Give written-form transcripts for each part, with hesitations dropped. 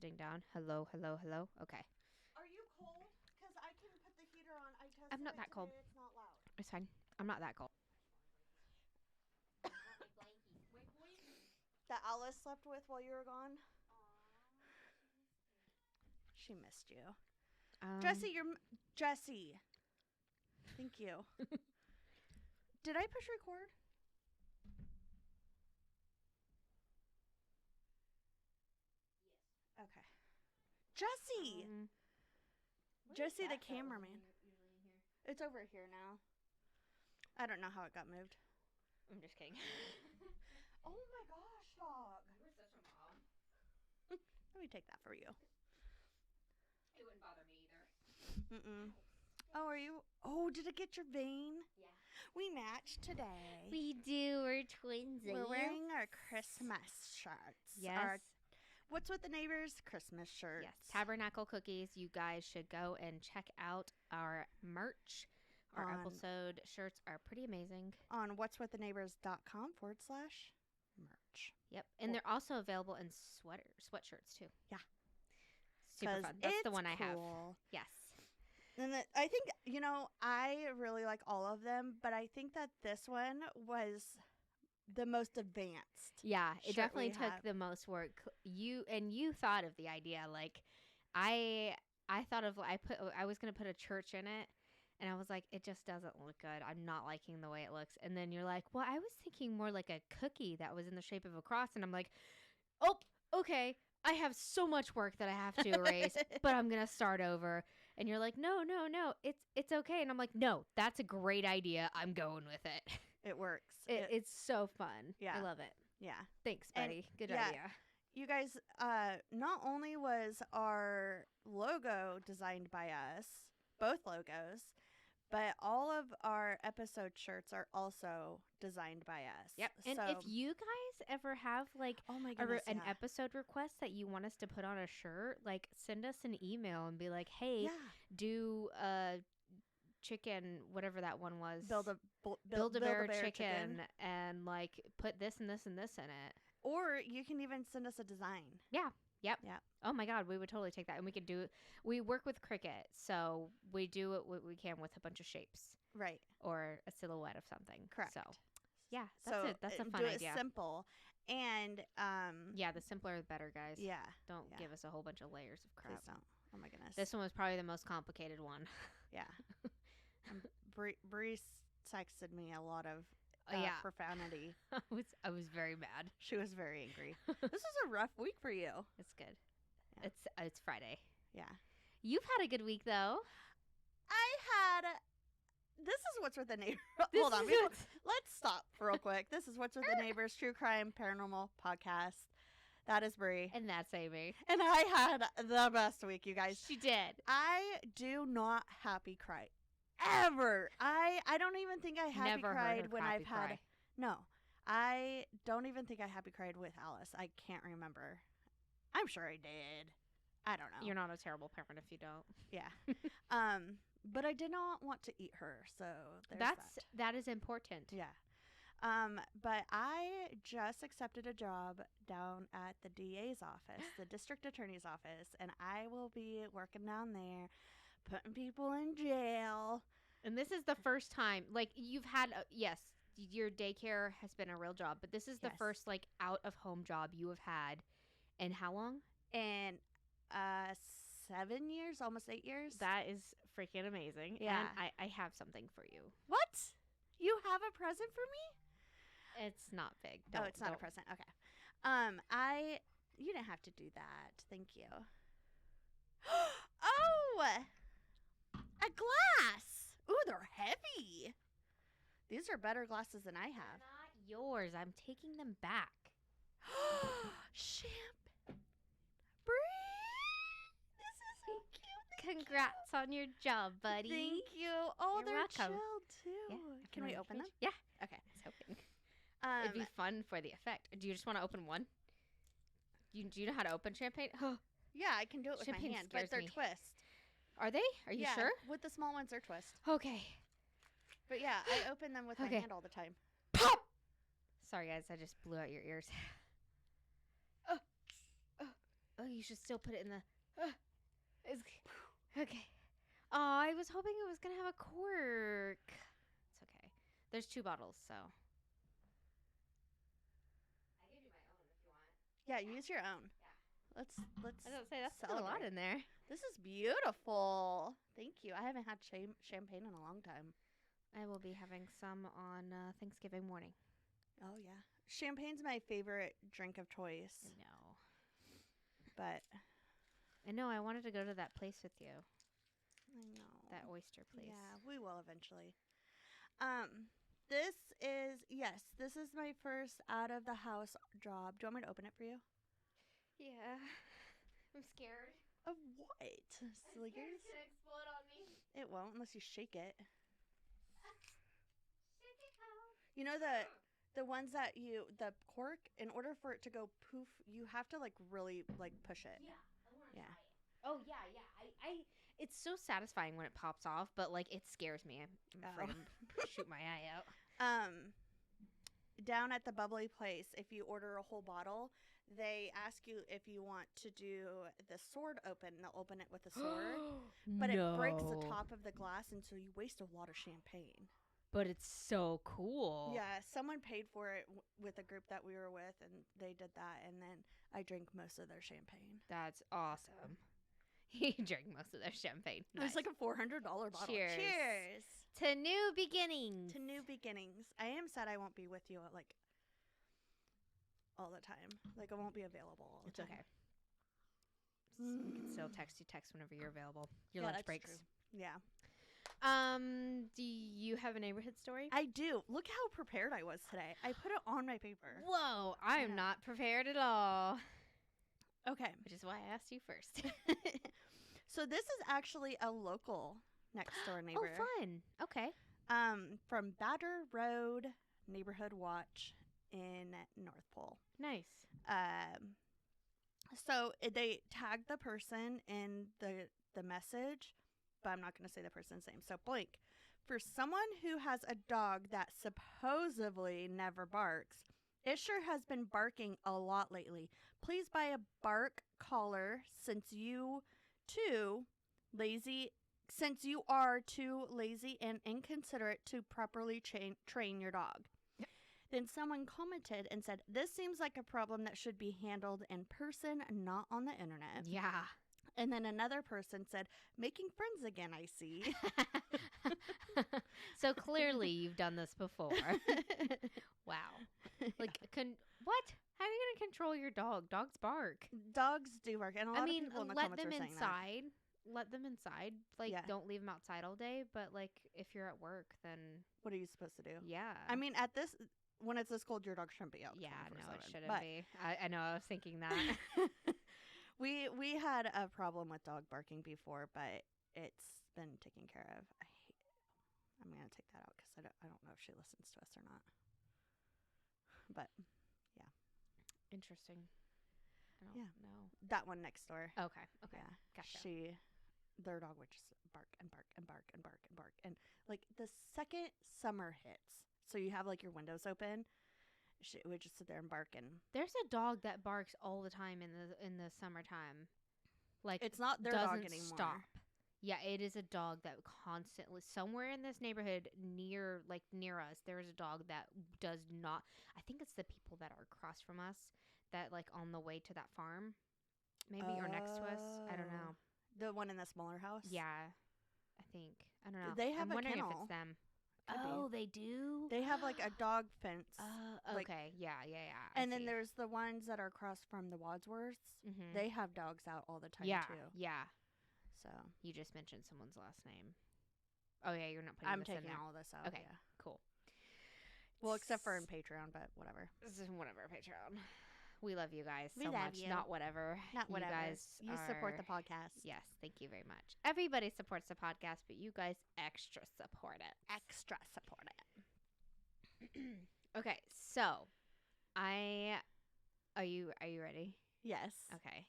counting down. Hello, hello, hello. Okay. Are you cold? Because I can put the heater on. I tested I'm not it that today. cold. It's not loud. It's fine. I'm not that cold. That Alice slept with while you were gone? She missed you. Jesse, Jesse. Thank you. Did I push record? Yes. Okay. Jesse! Jesse the cameraman. Usually in here. It's over here now. I don't know how it got moved. I'm just kidding. Oh my gosh, dog. You were such a mom. Let me take that for you. It wouldn't bother me either. Mm-mm. Oh, are you? Oh, did it get your vein? Yeah. We matched today. We do. We're twins. We're wearing our Christmas shirts. Yes. Our What's with the Neighbors Christmas shirts. Yes. Tabernacle Cookies. You guys should go and check out our merch. Our episode shirts are pretty amazing. On what'swiththenneighbors.com/merch. Yep. And they're also available in sweatshirts too. Yeah. Super fun. That's the one I have. Yes. And I think, I really like all of them, but I think that this one was the most advanced. Yeah, it definitely took have. the most work. You thought of the idea. Like I thought of I was going to put a church in it, and I was like, it just doesn't look good. I'm not liking the way it looks. And then you're like, well, I was thinking more like a cookie that was in the shape of a cross, and I'm like, oh, okay. I have so much work that I have to erase, but I'm going to start over. And you're like, no, it's okay. And I'm like, no, that's a great idea. I'm going with it. It works. It's so fun. Yeah. I love it. Yeah. Thanks, buddy. Good idea. You guys, not only was our logo designed by us, both logos, but all of our episode shirts are also designed by us. Yep. And if you guys ever have like an episode request that you want us to put on a shirt, like send us an email and be like, hey, do a chicken, whatever that one was. Build a bear chicken and like put this and this and this in it. Or you can even send us a design. Yeah. Yep. Yeah. Oh my God, we would totally take that, and we work with Cricut, so we do what we can with a bunch of shapes, right? Or a silhouette of something. Correct. So, yeah, that's a fun idea. It's simple, and yeah, the simpler the better, guys. Yeah. Don't give us a whole bunch of layers of crap. Please don't. Oh my goodness. This one was probably the most complicated one. Yeah. Bree texted me a lot of profanity. I was very mad. She was very angry. This is a rough week for you. It's good. Yeah. It's Friday. Yeah. You've had a good week though. This is What's with the Neighbors. Hold on. Let's stop real quick. This is What's with the Neighbors, true crime, paranormal podcast. That is Bree. And that's Amy. And I had the best week, you guys. She did. I do not happy cry. Ever. I don't even think I happy cried when I've had. Cry. No. I don't even think I happy cried with Alice. I can't remember. I'm sure I did. I don't know. You're not a terrible parent if you don't. Yeah. But I did not want to eat her, so that is important. Yeah. But I just accepted a job down at the DA's office, the district attorney's office, and I will be working down there, putting people in jail. And this is the first time, like, you've had, yes, your daycare has been a real job, but this is the first, like, out-of-home job you have had. And how long? And 7 years, almost 8 years. That is freaking amazing. Yeah. And I have something for you. What? You have a present for me? It's not big. It's not a present. Okay. You didn't have to do that. Thank you. Oh! A glass! Ooh, they're heavy. These are better glasses than I have. They're not yours. I'm taking them back. Champ. Bree! This is so cute. Congrats on your job, buddy. Thank you. Oh, You're they're welcome. chilled too. Yeah, Can we open them? Yeah. Okay. I was hoping. It'd be fun for the effect. Do you just want to open one? Do you know how to open champagne? Yeah, I can do it with Champagne my hand, but they're me. twist. Are they? Are you sure? With the small ones, they're twist. Okay. But yeah, I open them with my hand all the time. Sorry, guys. I just blew out your ears. Oh, you should still put it in the. It's- okay. Oh, I was hoping it was gonna have a cork. It's okay. There's 2 bottles, so. I give you my own if you want. Yeah, use your own. Yeah. Let's I was gonna say that's a celebrate. lot in there. This is beautiful. Thank you. I haven't had champagne in a long time. I will be having some on Thanksgiving morning. Oh yeah, champagne's my favorite drink of choice. No. But I know. I wanted to go to that place with you. I know That oyster place. Yeah, we will eventually. This is my first out of the house job. Do you want me to open it for you? Yeah. I'm scared. Of what? Silly It's goose? gonna explode on me. It won't unless you shake it. Shake it out. You know the ones that the cork, in order for it to go poof, you have to like really like push it. Yeah, I want to Yeah. try it. Oh yeah, yeah. It's so satisfying when it pops off, but like it scares me. I'm afraid I'm gonna shoot my eye out. Down at the bubbly place, if you order a whole bottle, they ask you if you want to do the sword open. They'll open it with a sword, but it breaks the top of the glass, and so you waste a lot of champagne. But it's so cool. Yeah, someone paid for it with a group that we were with, and they did that, and then I drank most of their champagne. That's awesome. He drank most of their champagne. It was like a $400 bottle. Cheers. Cheers to new beginnings. to new beginnings. I am sad I won't be with you like all the time. Like I won't be available all the It's time. okay. We can still text whenever you're available. Your Yeah, lunch that's breaks. true. Yeah. Do you have a neighborhood story? I do. Look how prepared I was today. I put it on my paper. Whoa, I am Yeah. not prepared at all. Okay. Which is why I asked you first. So this is actually a local next door neighbor. Oh, fun. Okay. From Batter Road Neighborhood Watch in North Pole. Nice. So they tagged the person in the message, but I'm not going to say the person's name. So blank. For someone who has a dog that supposedly never barks, it sure has been barking a lot lately. Please buy a bark collar since you are too lazy and inconsiderate to properly train your dog. Then someone commented and said, "This seems like a problem that should be handled in person, not on the internet." Yeah. And then another person said, "Making friends again, I see." So clearly you've done this before. Wow. Like, what? How are you going to control your dog? Dogs bark. Dogs do bark, and a lot of people in the let comments them were saying inside. Let them inside. Like, Yeah. don't leave them outside all day. But, like, if you're at work, then, that. What are you supposed to do? yeah. I mean, when it's this cold, your dog shouldn't be out. Yeah, no, it 24/7. shouldn't But be. I know, I was thinking that. we had a problem with dog barking before, but it's been taken care of. I'm gonna take that out because I don't know if she listens to us or not. But Interesting. I don't Yeah. know. that one next door. Okay. Yeah, Gotcha. their dog would just bark and bark and bark and bark and bark, and like the second summer hits, so you have like your windows open, she would just sit there and bark, and There's a dog that barks all the time in the summertime. Like, it's not their doesn't dog anymore. stop. Yeah, it is a dog that constantly, somewhere in this neighborhood near us, there is a dog that does not. I think it's the people that are across from us, that like on the way to that farm, maybe, or next to us. I don't know. The one in the smaller house. Yeah, I think. I don't know. They have I'm a wondering if kennel. it's them. Could be. Oh, they do. They have like a dog fence. like- Okay. Yeah. I And then see. there's the ones that are across from the Wadsworths. Mhm. They have dogs out all the time yeah, too. yeah. So You just mentioned someone's last name. Oh yeah, you're not putting I'm this in taking there. all this out. Okay. Yeah. Cool. Well, except for in Patreon, but whatever. Whatever, Patreon. We love you guys We so love much. you. Not whatever. Not whatever. You guys support the are- podcast. Yes, thank you very much. Everybody supports the podcast, but you guys extra support it. Extra support it. Okay, so are you ready? Yes. Okay.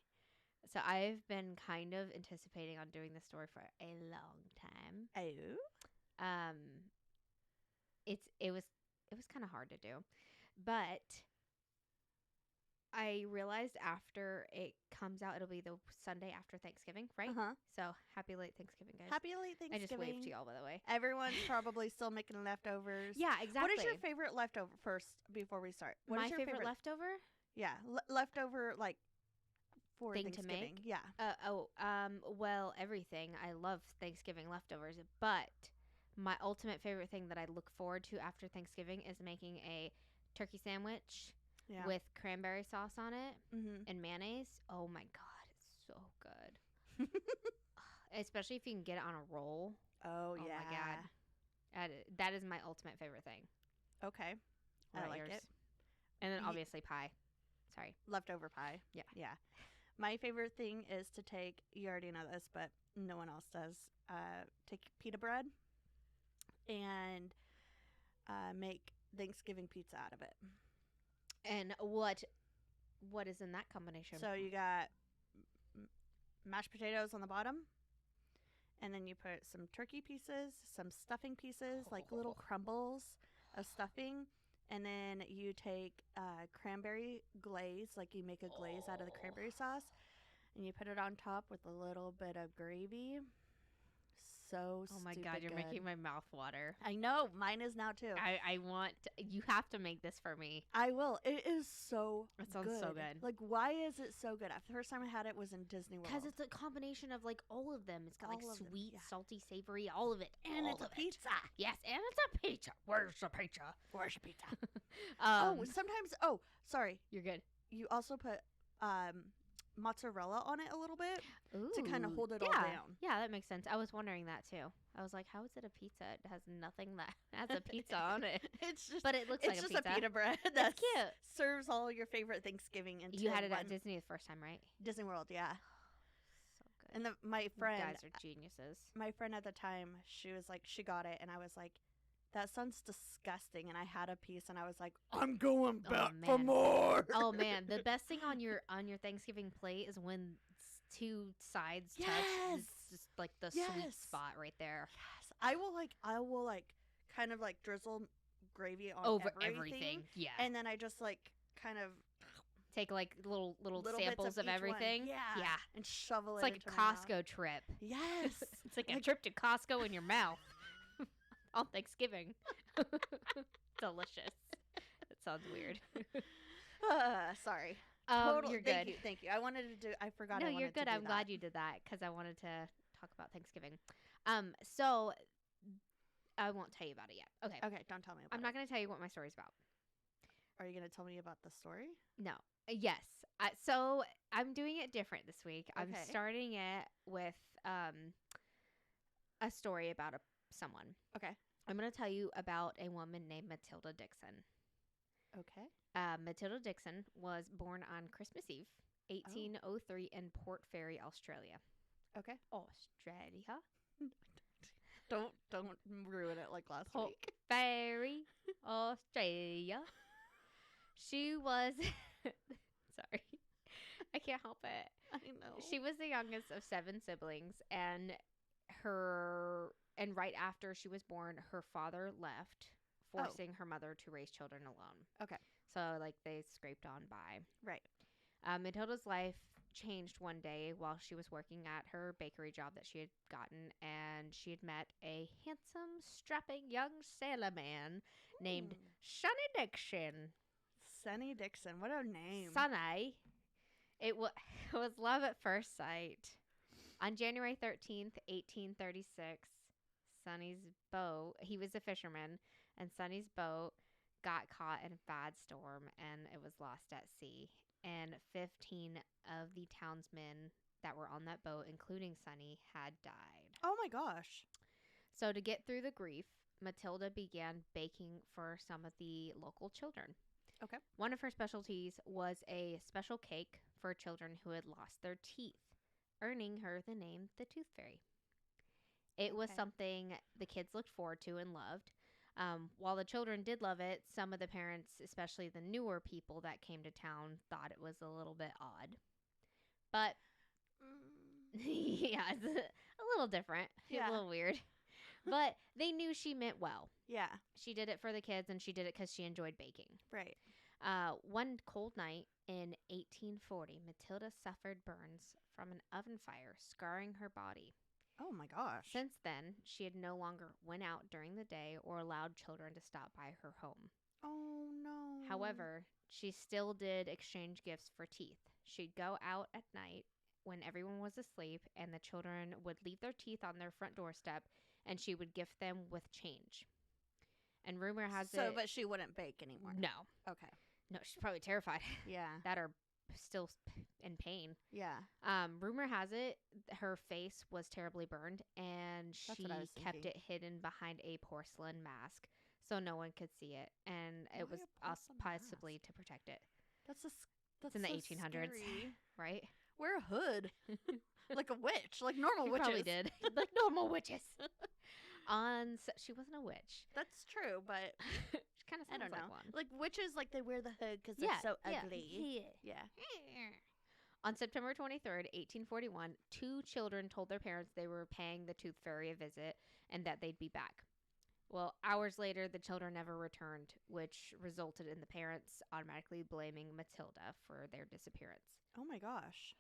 So I've been kind of anticipating on doing this story for a long time. Oh. It was kind of hard to do, but I realized after it comes out, it'll be the Sunday after Thanksgiving, right? Uh-huh. So happy late Thanksgiving, guys. Happy late I just Thanksgiving. waved to y'all, by the way. Everyone's probably still making leftovers. Yeah, exactly. What is your favorite leftover first before we start? What My is your favorite leftover Yeah, leftover like for thing to Thanksgiving. make? Yeah. Well, everything. I love Thanksgiving leftovers, but my ultimate favorite thing that I look forward to after Thanksgiving is making a turkey sandwich Yeah. with cranberry sauce on it Mhm. and mayonnaise. Oh my god, it's so good. Especially if you can get it on a roll. Oh, Oh yeah. my god. That is my ultimate favorite thing. Okay. What I about like yours? it. And then Ye- obviously pie. Sorry. Leftover pie. Yeah. Yeah. My favorite thing is to take, you already know this, but no one else does, take pita bread and make Thanksgiving pizza out of it. And what is in that combination? So you got mashed potatoes on the bottom, and then you put some turkey pieces, some stuffing pieces, like little crumbles of stuffing, and then you take cranberry glaze, like you make a glaze out of the cranberry sauce, and you put it on top with a little bit of gravy. So Oh my stupid god, you're good. making my mouth water. I know, mine is now too. I want you have to make this for me. I will. It is so It sounds so good. Like, why is it so good? The first time I had it was in Disney World. Because it's a combination of like all of them. It's got like All of them, sweet, yeah. salty, savory, all of it. And all it's a of it. pizza. Yes, and it's a pizza. Where's the pizza? Where's your pizza? Um, Sometimes. Sorry. you're good. You also put mozzarella on it a little bit Ooh, to kind of hold it all yeah. down. Yeah, that makes sense. I was wondering that too. I was like, how is it a pizza? It has nothing that has a pizza on it. It's just. But it looks like It's a just pizza. a pita bread that cute. serves all your favorite Thanksgiving. Into You had it one. at Disney the first time, right? Disney World, yeah. So good. And my You friend, guys are geniuses. my friend at the time, she was like, she got it, and I was like, that sounds disgusting. And I had a piece, and I was like, I'm going back for man. more. Oh man, the best thing on your Thanksgiving plate is when two sides touch. Yes. It's just like the sweet Yes. spot right there. Yes, I will like kind of like drizzle gravy on Over everything, Yeah. and then I just like kind of Take like little bits samples of each one. everything. Yeah, Yeah. and shovel It's it like into a my mouth. Costco trip. Yes, It's like a trip to Costco in your mouth on Thanksgiving. Delicious. That sounds weird. Sorry. You're good. Thank you. I wanted to do. I forgot. No, I you're wanted to good. do I'm that. glad you did that because I wanted to talk about Thanksgiving. So I won't tell you about it yet. Okay. Okay, don't tell me about I'm not going to tell you what my story's about. Are you going to tell me about the story? No. Yes. So I'm doing it different this week. I'm Okay. starting it with a story about someone. Okay. I'm going to tell you about a woman named Matilda Dixon. Okay. Matilda Dixon was born on Christmas Eve, 1803, in Port Fairy, Australia. Okay. Australia. Don't ruin it like last Port week. Fairy, Australia. She was. Sorry. I can't help it. I know. She was the youngest of 7 siblings, and right after she was born, her father left, forcing her mother to raise children alone. Okay. So like they scraped on by. Right. Matilda's life changed one day while she was working at her bakery job that she had gotten, and she had met a handsome, strapping young sailor man named Sonny Dixon. Sonny Dixon. What a name. Sonny. It was love at first sight. On January 13th, 1836, Sonny's boat, he was a fisherman, and Sonny's boat got caught in a bad storm, and it was lost at sea. And 15 of the townsmen that were on that boat, including Sonny, had died. Oh my gosh. So to get through the grief, Matilda began baking for some of the local children. Okay. One of her specialties was a special cake for children who had lost their teeth, earning her the name the Tooth Fairy. It was Okay. something the kids looked forward to and loved. While the children did love it, some of the parents, especially the newer people that came to town, thought it was a little bit odd. But, yeah, it's a little different. Yeah. A little weird. But they knew she meant well. Yeah. She did it for the kids, and she did it because she enjoyed baking. Right. One cold night in 1840, Matilda suffered burns from an oven fire, scarring her body. Oh my gosh. Since then, she had no longer went out during the day or allowed children to stop by her home. Oh no. However, she still did exchange gifts for teeth. She'd go out at night when everyone was asleep, and the children would leave their teeth on their front doorstep, and she would gift them with change. And rumor has so, it. but she wouldn't bake anymore. No. Okay. No, she's probably terrified. Yeah. That are still in pain. Yeah. Rumor has it her face was terribly burned, and That's she what I was kept thinking. it hidden behind a porcelain mask so no one could see it, and it Why was a porcelain possibly mask? to protect it. That's It's in the so 1800s, scary. right? Wear a hood, like a witch, like normal She witches. probably did, like normal witches. She wasn't a witch. That's true, but She kind of I sounds don't know. like one. Like witches, like they wear the hood because they're so ugly. Yeah. On September 23rd, 1841, two children told their parents they were paying the tooth fairy a visit and that they'd be back. Well, hours later, the children never returned, which resulted in the parents automatically blaming Matilda for their disappearance. Oh my gosh.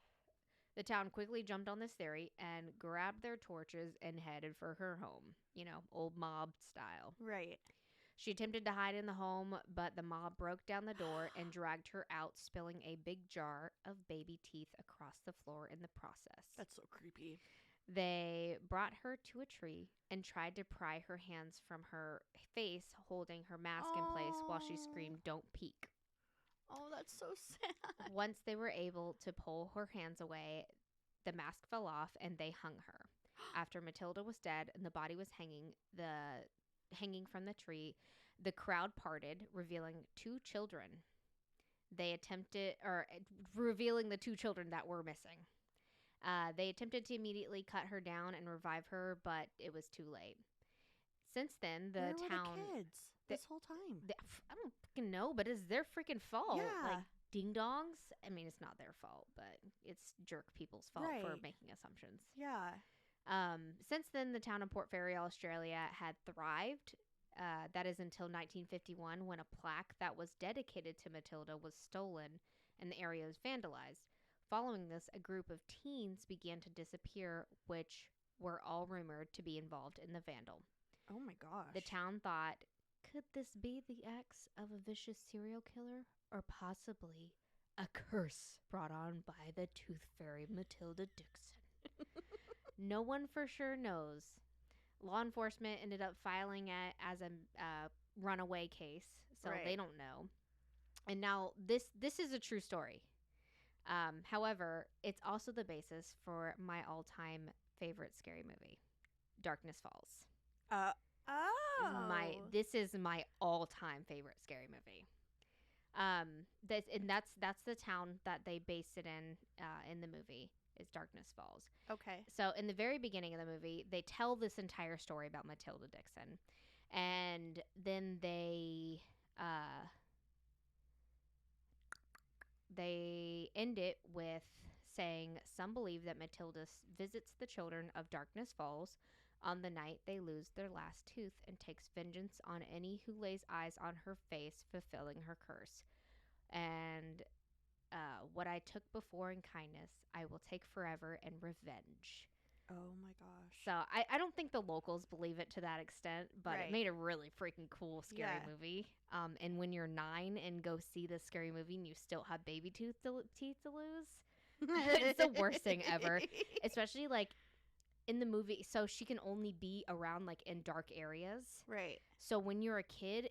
The town quickly jumped on this theory and grabbed their torches and headed for her home. You know, old mob style. Right. She attempted to hide in the home, but the mob broke down the door and dragged her out, spilling a big jar of baby teeth across the floor in the process. That's so creepy. They brought her to a tree and tried to pry her hands from her face, holding her mask in place while she screamed, "Don't peek." Oh, that's so sad. Once they were able to pull her hands away, the mask fell off and they hung her. After Matilda was dead and the body was hanging from the tree, the crowd parted, revealing two children. Revealing the two children that were missing. They attempted to immediately cut her down and revive her, but it was too late. Since then, the Where town. were the kids this whole time? I don't fucking know, but it's their freaking fault. Yeah. Like, ding dongs. I mean, it's not their fault, but it's jerk people's fault for Right. making assumptions. Yeah. Since then, the town of Port Fairy, Australia, had thrived. That is until 1951, when a plaque that was dedicated to Matilda was stolen and the area was vandalized. Following this, a group of teens began to disappear, which were all rumored to be involved in the vandal. Oh my gosh. The town thought, could this be the ex of a vicious serial killer, or possibly a curse brought on by the tooth fairy Matilda Dixon? No one for sure knows. Law enforcement ended up filing it as a runaway case, so Right. they don't know. And now this is a true story. However, it's also the basis for my all-time favorite scary movie, Darkness Falls. Oh. This is my all-time favorite scary movie. That's the town that they based it in the movie, is Darkness Falls. Okay. So in the very beginning of the movie, they tell this entire story about Matilda Dixon, and then they end it with saying some believe that Matilda visits the children of Darkness Falls on the night they lose their last tooth and takes vengeance on any who lays eyes on her face, fulfilling her curse. And what I took before in kindness, I will take forever in revenge. Oh my gosh. So I don't think the locals believe it to that extent, but Right. it made a really freaking cool scary Yeah. movie. And when you're 9 and go see this scary movie and you still have baby teeth to lose, it's the worst thing ever. Especially like in the movie, so she can only be around like in dark areas. Right. So when you're a kid,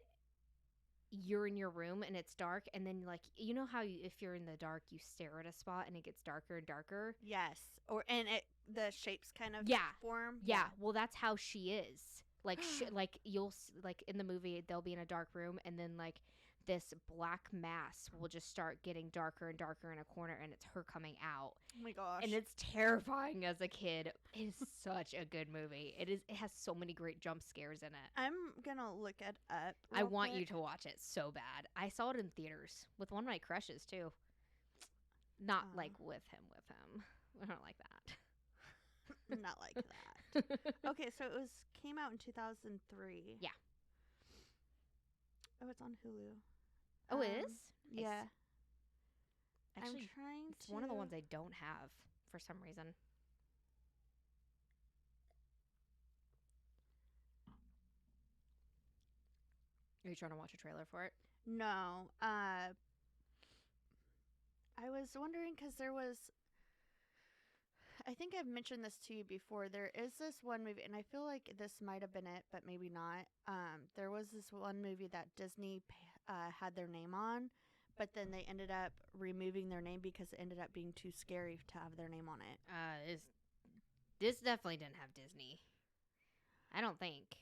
you're in your room and it's dark, and then like, you know how if you're in the dark you stare at a spot and it gets darker and darker. Yes. And the shapes kind of form. Yeah, well that's how she is. Like like like in the movie they'll be in a dark room, and then like this black mass will just start getting darker and darker in a corner, and it's her coming out. Oh my gosh. And it's terrifying as a kid. It is such a good movie. It has so many great jump scares in it. I'm gonna look it up. I want quick. you to watch it so bad. I saw it in theaters with one of my crushes too. Not like with him. I don't like that. Not like that. Okay, so it came out in 2003. Yeah. Oh, it's on Hulu. Oh, it is? Yeah. Actually, I'm trying it's to. one of the ones I don't have for some reason. Are you trying to watch a trailer for it? No. I was wondering because there was. I think I've mentioned this to you before. There is this one movie, and I feel like this might have been it, but maybe not. There was this one movie that Disney had their name on, but then they ended up removing their name because it ended up being too scary to have their name on it. This definitely didn't have Disney. I don't think.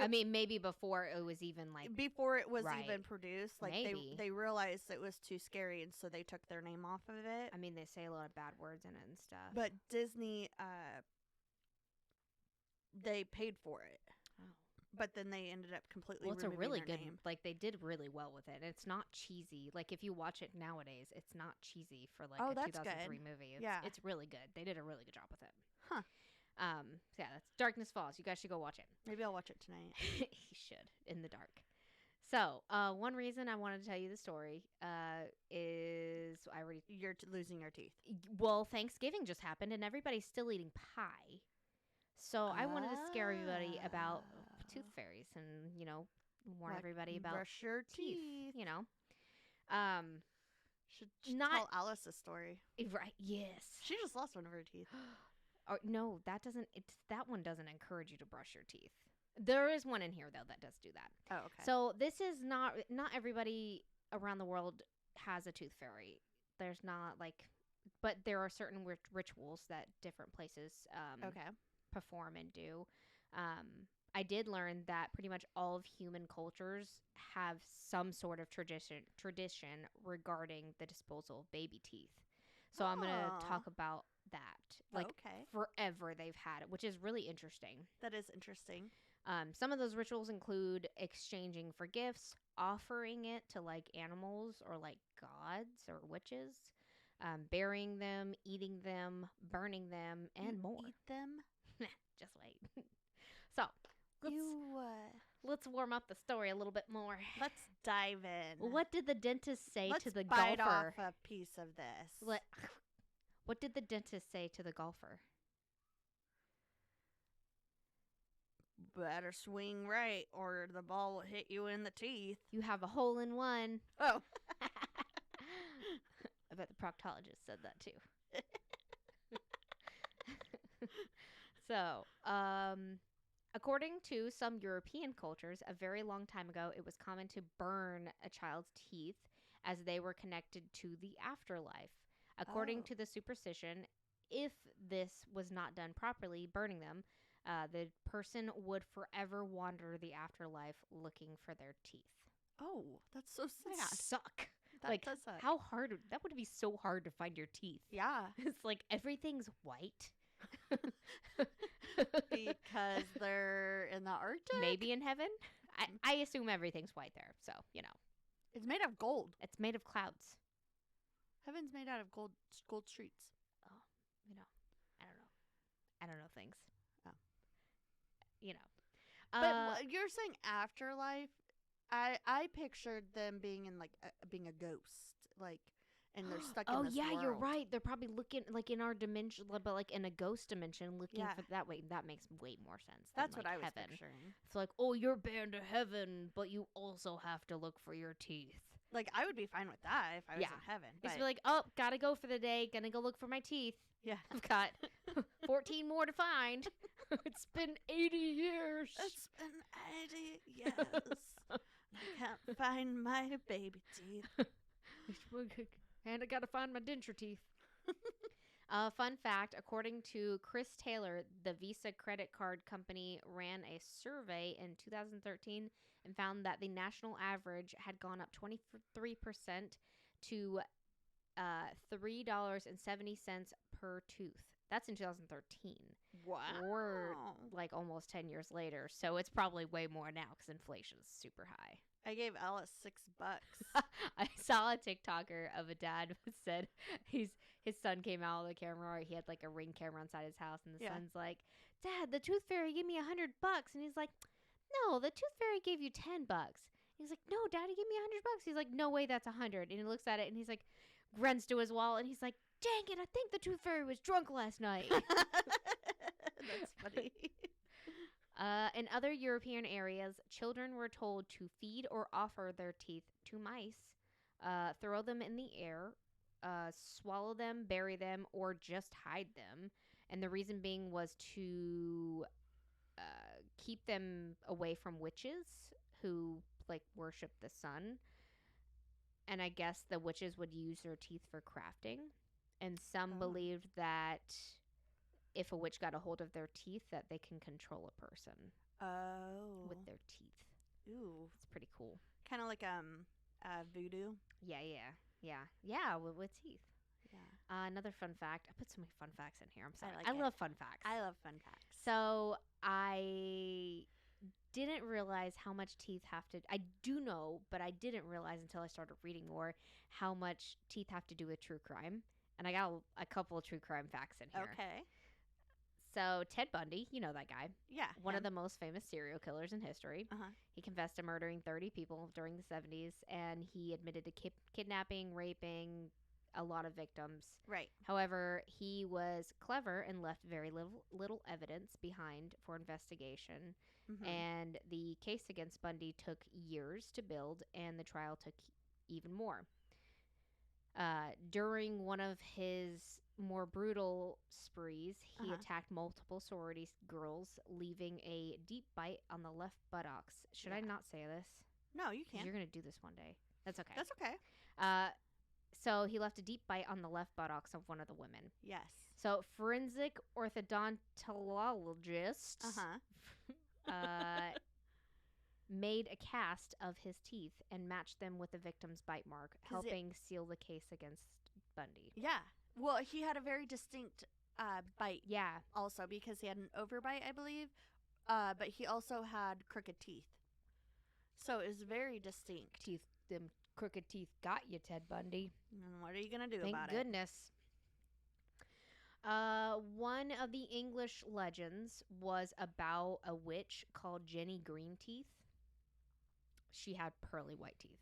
I mean, maybe before it was even like before it was right. even produced, like Maybe. they realized it was too scary, and so they took their name off of it. I mean, they say a lot of bad words in it and stuff. But Disney, they paid for it. Oh. But then they ended up completely. Well, it's a removing really their good. name. Like they did really well with it. And it's not cheesy. Like if you watch it nowadays, it's not cheesy for like a that's 2003 good. movie. It's really good. They did a really good job with it. Huh. So yeah, that's Darkness Falls. You guys should go watch it. Maybe I'll watch it tonight. You should in the dark. So, one reason I wanted to tell you the story is You're losing your teeth. Well, Thanksgiving just happened and everybody's still eating pie. So I wanted to scare everybody about tooth fairies and, warn everybody about brush your teeth. Should not tell Alice a story. Right? Yes. She just lost one of her teeth. Or no, that doesn't. That one doesn't encourage you to brush your teeth. There is one in here though that does do that. Oh, okay. So this is not everybody around the world has a tooth fairy. There's not but there are certain rituals that different places perform and do. I did learn that pretty much all of human cultures have some sort of tradition regarding the disposal of baby teeth. So I'm going to talk about that. Forever they've had it, which is really interesting. That is interesting. Some of those rituals include exchanging for gifts, offering it to animals or gods or witches, burying them, eating them, burning them, and more. Eat them? Just wait. So let's warm up the story a little bit more. Let's dive in. What did the dentist say to the bite golfer? Off a piece of this. What did the dentist say to the golfer? Better swing right or the ball will hit you in the teeth. You have a hole in one. Oh. I bet the proctologist said that too. So, according to some European cultures, a very long time ago, it was common to burn a child's teeth as they were connected to the afterlife. According to the superstition, if this was not done properly, burning them, the person would forever wander the afterlife looking for their teeth. Oh, that's so sad. That suck. That does suck. How hard? That would be so hard to find your teeth. Yeah. It's like everything's white. Because they're in the Arctic? Maybe in heaven. I assume everything's white there. So, It's made of gold. It's made of clouds. Heaven's made out of gold streets. Oh, I don't know things. Oh. But you're saying afterlife? I pictured them being in being a ghost, and they're stuck in this world. You're right. They're probably looking in our dimension, but in a ghost dimension, looking for that way. That makes way more sense. That's what I was heaven. picturing. It's you're bound to heaven, but you also have to look for your teeth. I would be fine with that if I was in heaven. It's be oh, gotta go for the day. Gonna go look for my teeth. Yeah. I've got 14 more to find. It's been 80 years. It's been 80 years. I can't find my baby teeth. And I gotta find my denture teeth. Fun fact, according to Chris Taylor, the Visa credit card company ran a survey in 2013 and found that the national average had gone up 23% to $3.70 per tooth. That's in 2013. Wow. We're almost 10 years later, so it's probably way more now because inflation's super high. I gave Alice $6. I saw a TikToker of a dad who said his son came out of the camera, or he had a Ring camera inside his house, and the son's like, "Dad, the tooth fairy gave me $100," and he's like, "No, the tooth fairy gave you $10." He's like, no, Daddy, give me $100. He's like, no way, that's 100. And he looks at it and he's like, grunts to his wallet and he's like, dang it, I think the tooth fairy was drunk last night. That's funny. In other European areas, children were told to feed or offer their teeth to mice, throw them in the air, swallow them, bury them, or just hide them. And the reason being was to keep them away from witches who like worship the sun. And I guess the witches would use their teeth for crafting. And some Oh. believed that if a witch got a hold of their teeth, that they can control a person Oh. with their teeth. Ooh. It's pretty cool. Kind of like voodoo. Yeah, with teeth. Yeah. Another fun fact. I put so many fun facts in here. I'm sorry. like I it. love fun facts. I love fun facts. So I didn't realize how much teeth have to. I do know, but I didn't realize until I started reading more how much teeth have to do with true crime. And I got a couple of true crime facts in here. Okay. So Ted Bundy, you know that guy. Yeah. One of the most famous serial killers in history. Uh-huh. He confessed to murdering 30 people during the 70s, and he admitted to kidnapping, raping a lot of victims. Right. However, he was clever and left very little evidence behind for investigation. Mm-hmm. And the case against Bundy took years to build, and the trial took even more. During one of his more brutal sprees, he attacked multiple sorority girls, leaving a deep bite on the left buttocks. Should I not say this? No, you 'Cause can't. you're going to do this one day. That's okay. That's okay. So he left a deep bite on the left buttocks of one of the women. Yes. So forensic orthodontologist made a cast of his teeth and matched them with the victim's bite mark, helping seal the case against Bundy. Yeah. Well, he had a very distinct bite. Yeah. Also, because he had an overbite, I believe. But he also had crooked teeth. So it was very distinct. Them crooked teeth got you, Ted Bundy. And what are you going to do Thank about goodness. One of the English legends was about a witch called Jenny Greenteeth. She had pearly white teeth.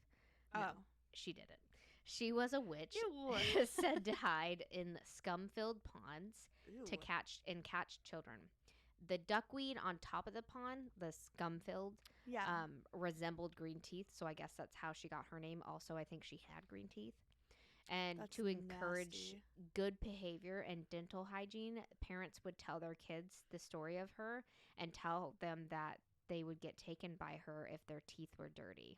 it? No, she didn't. She was a witch Ew. said to hide in scum-filled ponds Ew. to catch children. The duckweed on top of the pond, the scum-filled, Yeah. resembled green teeth, so I guess that's how she got her name. Also, I think she had green teeth. And That's to encourage nasty. good behavior and dental hygiene, parents would tell their kids the story of her and tell them that they would get taken by her if their teeth were dirty.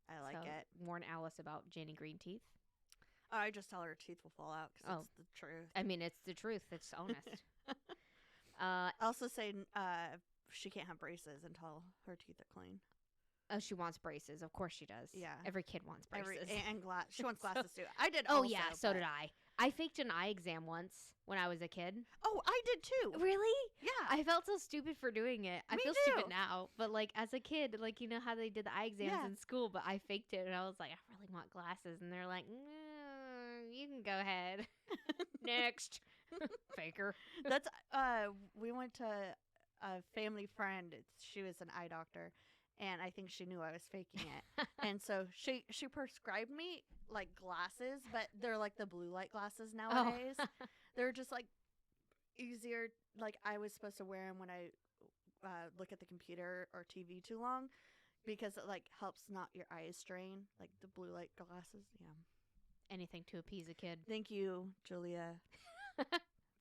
I like So, it. warn Alice about Jenny Green teeth. Oh, I just tell her teeth will fall out because Oh. it's the truth. I mean, it's the truth. It's honest. I also say she can't have braces until her teeth are clean. Oh, she wants braces. Of course she does. Yeah. Every kid wants braces. And glass. She wants glasses too. I did. Oh, also, yeah. So but- did I. I faked an eye exam once when I was a kid. Oh, I did too. Really? Yeah. I felt so stupid for doing it. I Me feel too. stupid now. But, like, as a kid, like, you know how they did the eye exams Yeah. in school, but I faked it. And I was like, I really want glasses. And they're like, you can go ahead. Next. Faker. That's we went to a family friend. She was an eye doctor, and I think she knew I was faking it. And so she prescribed me like glasses, but they're like the blue light glasses nowadays. They're just like easier. Like I was supposed to wear them when I look at the computer or TV too long, because it like helps not your eyes strain. Like the blue light glasses. Yeah. Anything to appease a kid. Thank you, Julia.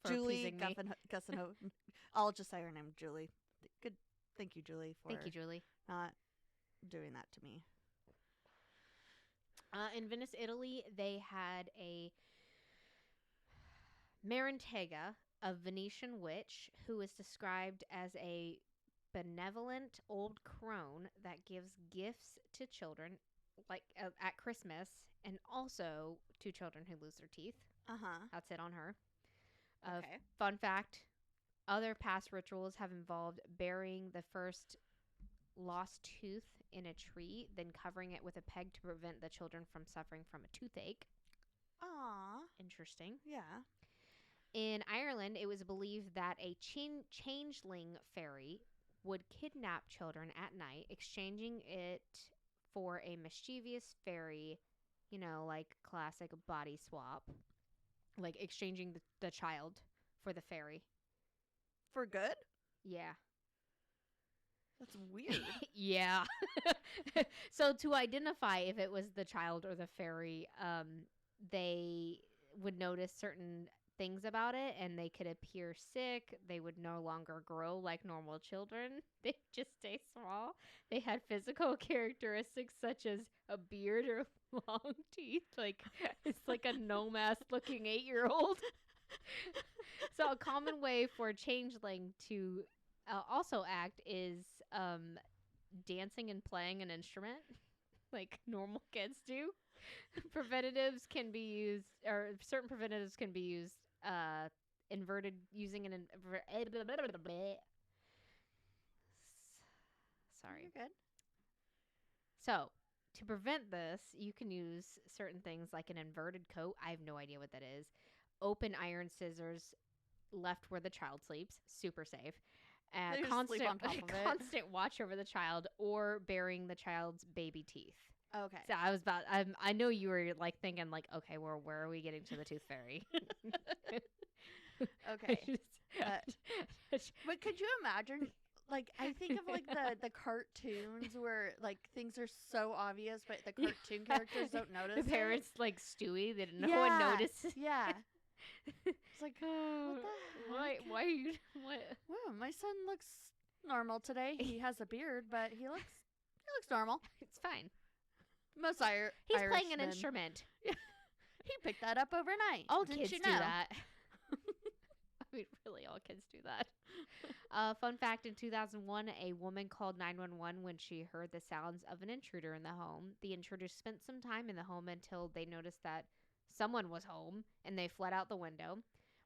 For Julie appeasing me. Gussenhoven. I'll just say her name, Julie. Good. Thank you, Julie, for Thank you, Julie. not doing that to me. In Venice, Italy, they had a Marentega, a Venetian witch, who is described as a benevolent old crone that gives gifts to children, like at Christmas, and also to children who lose their teeth. Uh-huh. That's it on her. Okay. Fun fact, other past rituals have involved burying the first lost tooth in a tree, then covering it with a peg to prevent the children from suffering from a toothache. Aw. Interesting. Yeah. In Ireland, it was believed that a changeling fairy would kidnap children at night, exchanging it for a mischievous fairy, you know, like classic body swap, like exchanging the child for the fairy. For good? Yeah. That's weird. Yeah. So to identify if it was the child or the fairy, they would notice certain things about it, and they could appear sick. They would no longer grow like normal children. They just stay small. They had physical characteristics such as a beard or long teeth. Like it's like a no-mask looking 8-year-old. So a common way for a changeling to also act is dancing and playing an instrument like normal kids do. Preventatives can be used, or certain preventatives can be used inverted using an sorry. You're good. So, to prevent this, you can use certain things like an inverted coat. I have no idea what that is. Open iron scissors left where the child sleeps, super safe. They just Constant, sleep on top of it. constant watch over the child, or burying the child's baby teeth. Okay. So I know you were like thinking like, okay, well, where are we getting to the tooth fairy? Okay. But could you imagine? Like, I think of like the cartoons where like things are so obvious, but the cartoon characters don't notice. The parents like Stewie, they didn't. No Yeah. one notices. Yeah. It's like, what the Why? heck? Why are you? What? Wow, my son looks normal today. He has a beard, but he looks normal. It's fine. Most He's playing an Irishmen- instrument. He picked that up overnight. All Didn't kids you do know? that. I mean, really, all kids do that. Fun fact, in 2001, a woman called 911 when she heard the sounds of an intruder in the home. The intruder spent some time in the home until they noticed that someone was home, and they fled out the window.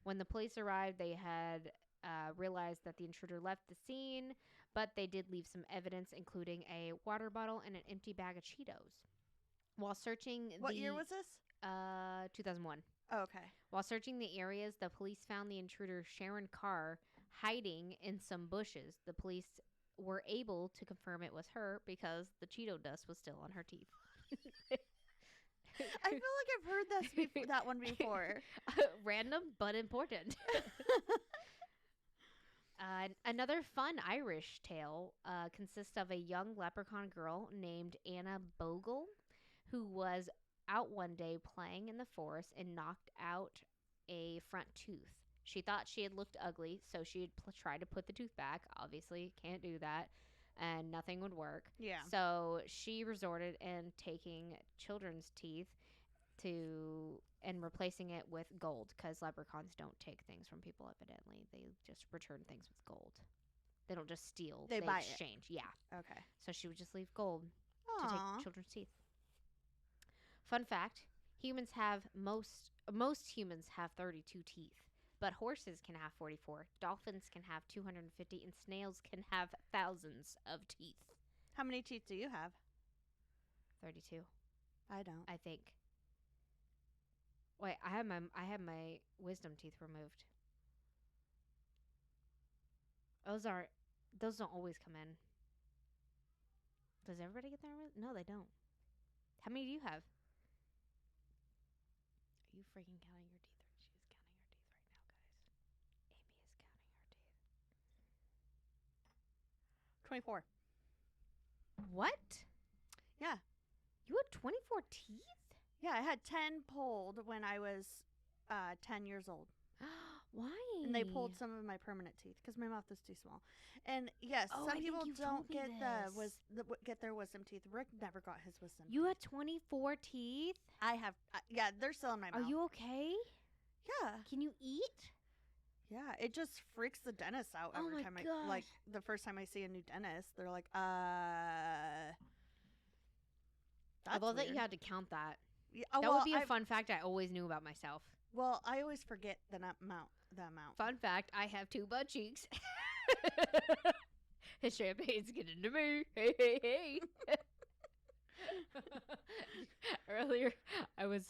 When the police arrived, they had realized that the intruder left the scene, but they did leave some evidence, including a water bottle and an empty bag of Cheetos. While searching What year was this? 2001. Oh, okay. While searching the areas, the police found the intruder Sharon Carr hiding in some bushes. The police were able to confirm it was her because the Cheeto dust was still on her teeth. I feel like I've heard that one before. Random but important. Another fun Irish tale consists of a young leprechaun girl named Anna Bogle, who was out one day playing in the forest and knocked out a front tooth. She thought she had looked ugly, so she had tried to put the tooth back. Obviously, can't do that, and nothing would work. Yeah. So she resorted in taking children's teeth and replacing it with gold, because leprechauns don't take things from people. Evidently, they just return things with gold. They don't just steal. They buy it. exchange. Yeah. Okay. So she would just leave gold to Aww. take children's teeth. Fun fact: most humans have 32 teeth, but horses can have 44. Dolphins can have 250, and snails can have thousands of teeth. How many teeth do you have? 32, I don't. I think. Wait, I have my wisdom teeth removed. Those don't always come in. Does everybody get their? No, they don't. How many do you have? Are you freaking counting your teeth? She's counting her teeth right now, guys. Amy is counting her teeth. 24. What? Yeah. You had 24 teeth? Yeah, I had 10 pulled when I was 10 years old. Why? And they pulled some of my permanent teeth because my mouth is too small. And yes, Oh, I some think people you've don't told me get this. get their wisdom teeth. Rick never got his wisdom. You teeth. had 24 teeth? I have. Yeah, they're still in my mouth. Are you okay? Yeah. Can you eat? Yeah. It just freaks the dentist out Oh every my time gosh. the first time I see a new dentist, they're like, I That's love that you weird. had to count that. Yeah, That well, would be a fun fact I always knew about myself. Well, I always forget the amount. The amount. Fun fact, I have 2 butt cheeks. His champagne's getting to me. Hey, hey, hey. Earlier, I was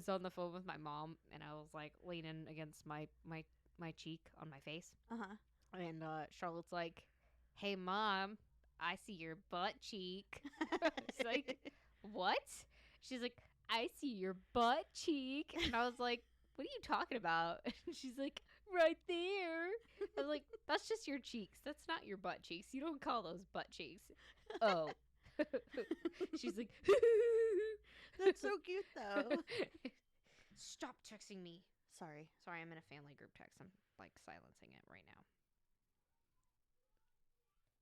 on the phone with my mom, and I was like leaning against my cheek on my face. Uh huh. And Charlotte's like, "Hey, Mom, I see your butt cheek. It's like, what? She's like, I see your butt cheek. And I was like, what are you talking about? And she's like, right there. I was like, that's just your cheeks. That's not your butt cheeks. You don't call those butt cheeks. Oh. She's like, That's so cute, though. stop texting me. Sorry. Sorry, I'm in a family group text. I'm like silencing it right now.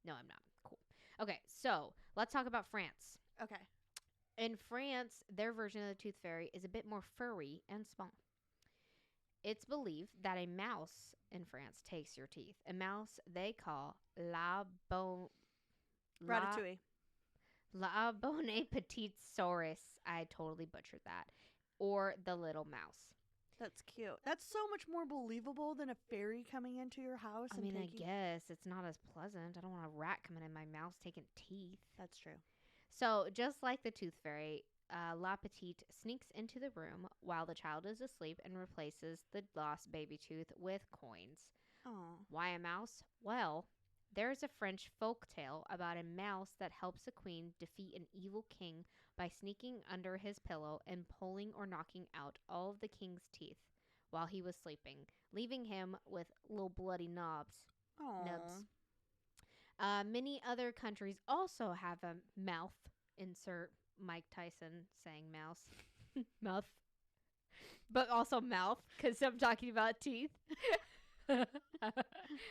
No, I'm not. Cool. Okay, so let's talk about France. Okay. In France, their version of the tooth fairy is a bit more furry and small. It's believed that a mouse in France takes your teeth. A mouse they call Ratatouille. La Bonne Petite Saurus. I totally butchered that. Or the little mouse. That's cute. That's so much more believable than a fairy coming into your house. I mean, I guess it's not as pleasant. I don't want a rat coming in my mouth taking teeth. That's true. So, just like the tooth fairy, La Petite sneaks into the room while the child is asleep and replaces the lost baby tooth with coins. Oh. Why a mouse? Well, there's a French folk tale about a mouse that helps a queen defeat an evil king by sneaking under his pillow and pulling or knocking out all of the king's teeth while he was sleeping, leaving him with little bloody nubs. Many other countries also have a mouth. Insert Mike Tyson saying mouse. Mouth. But also mouth, because I'm talking about teeth.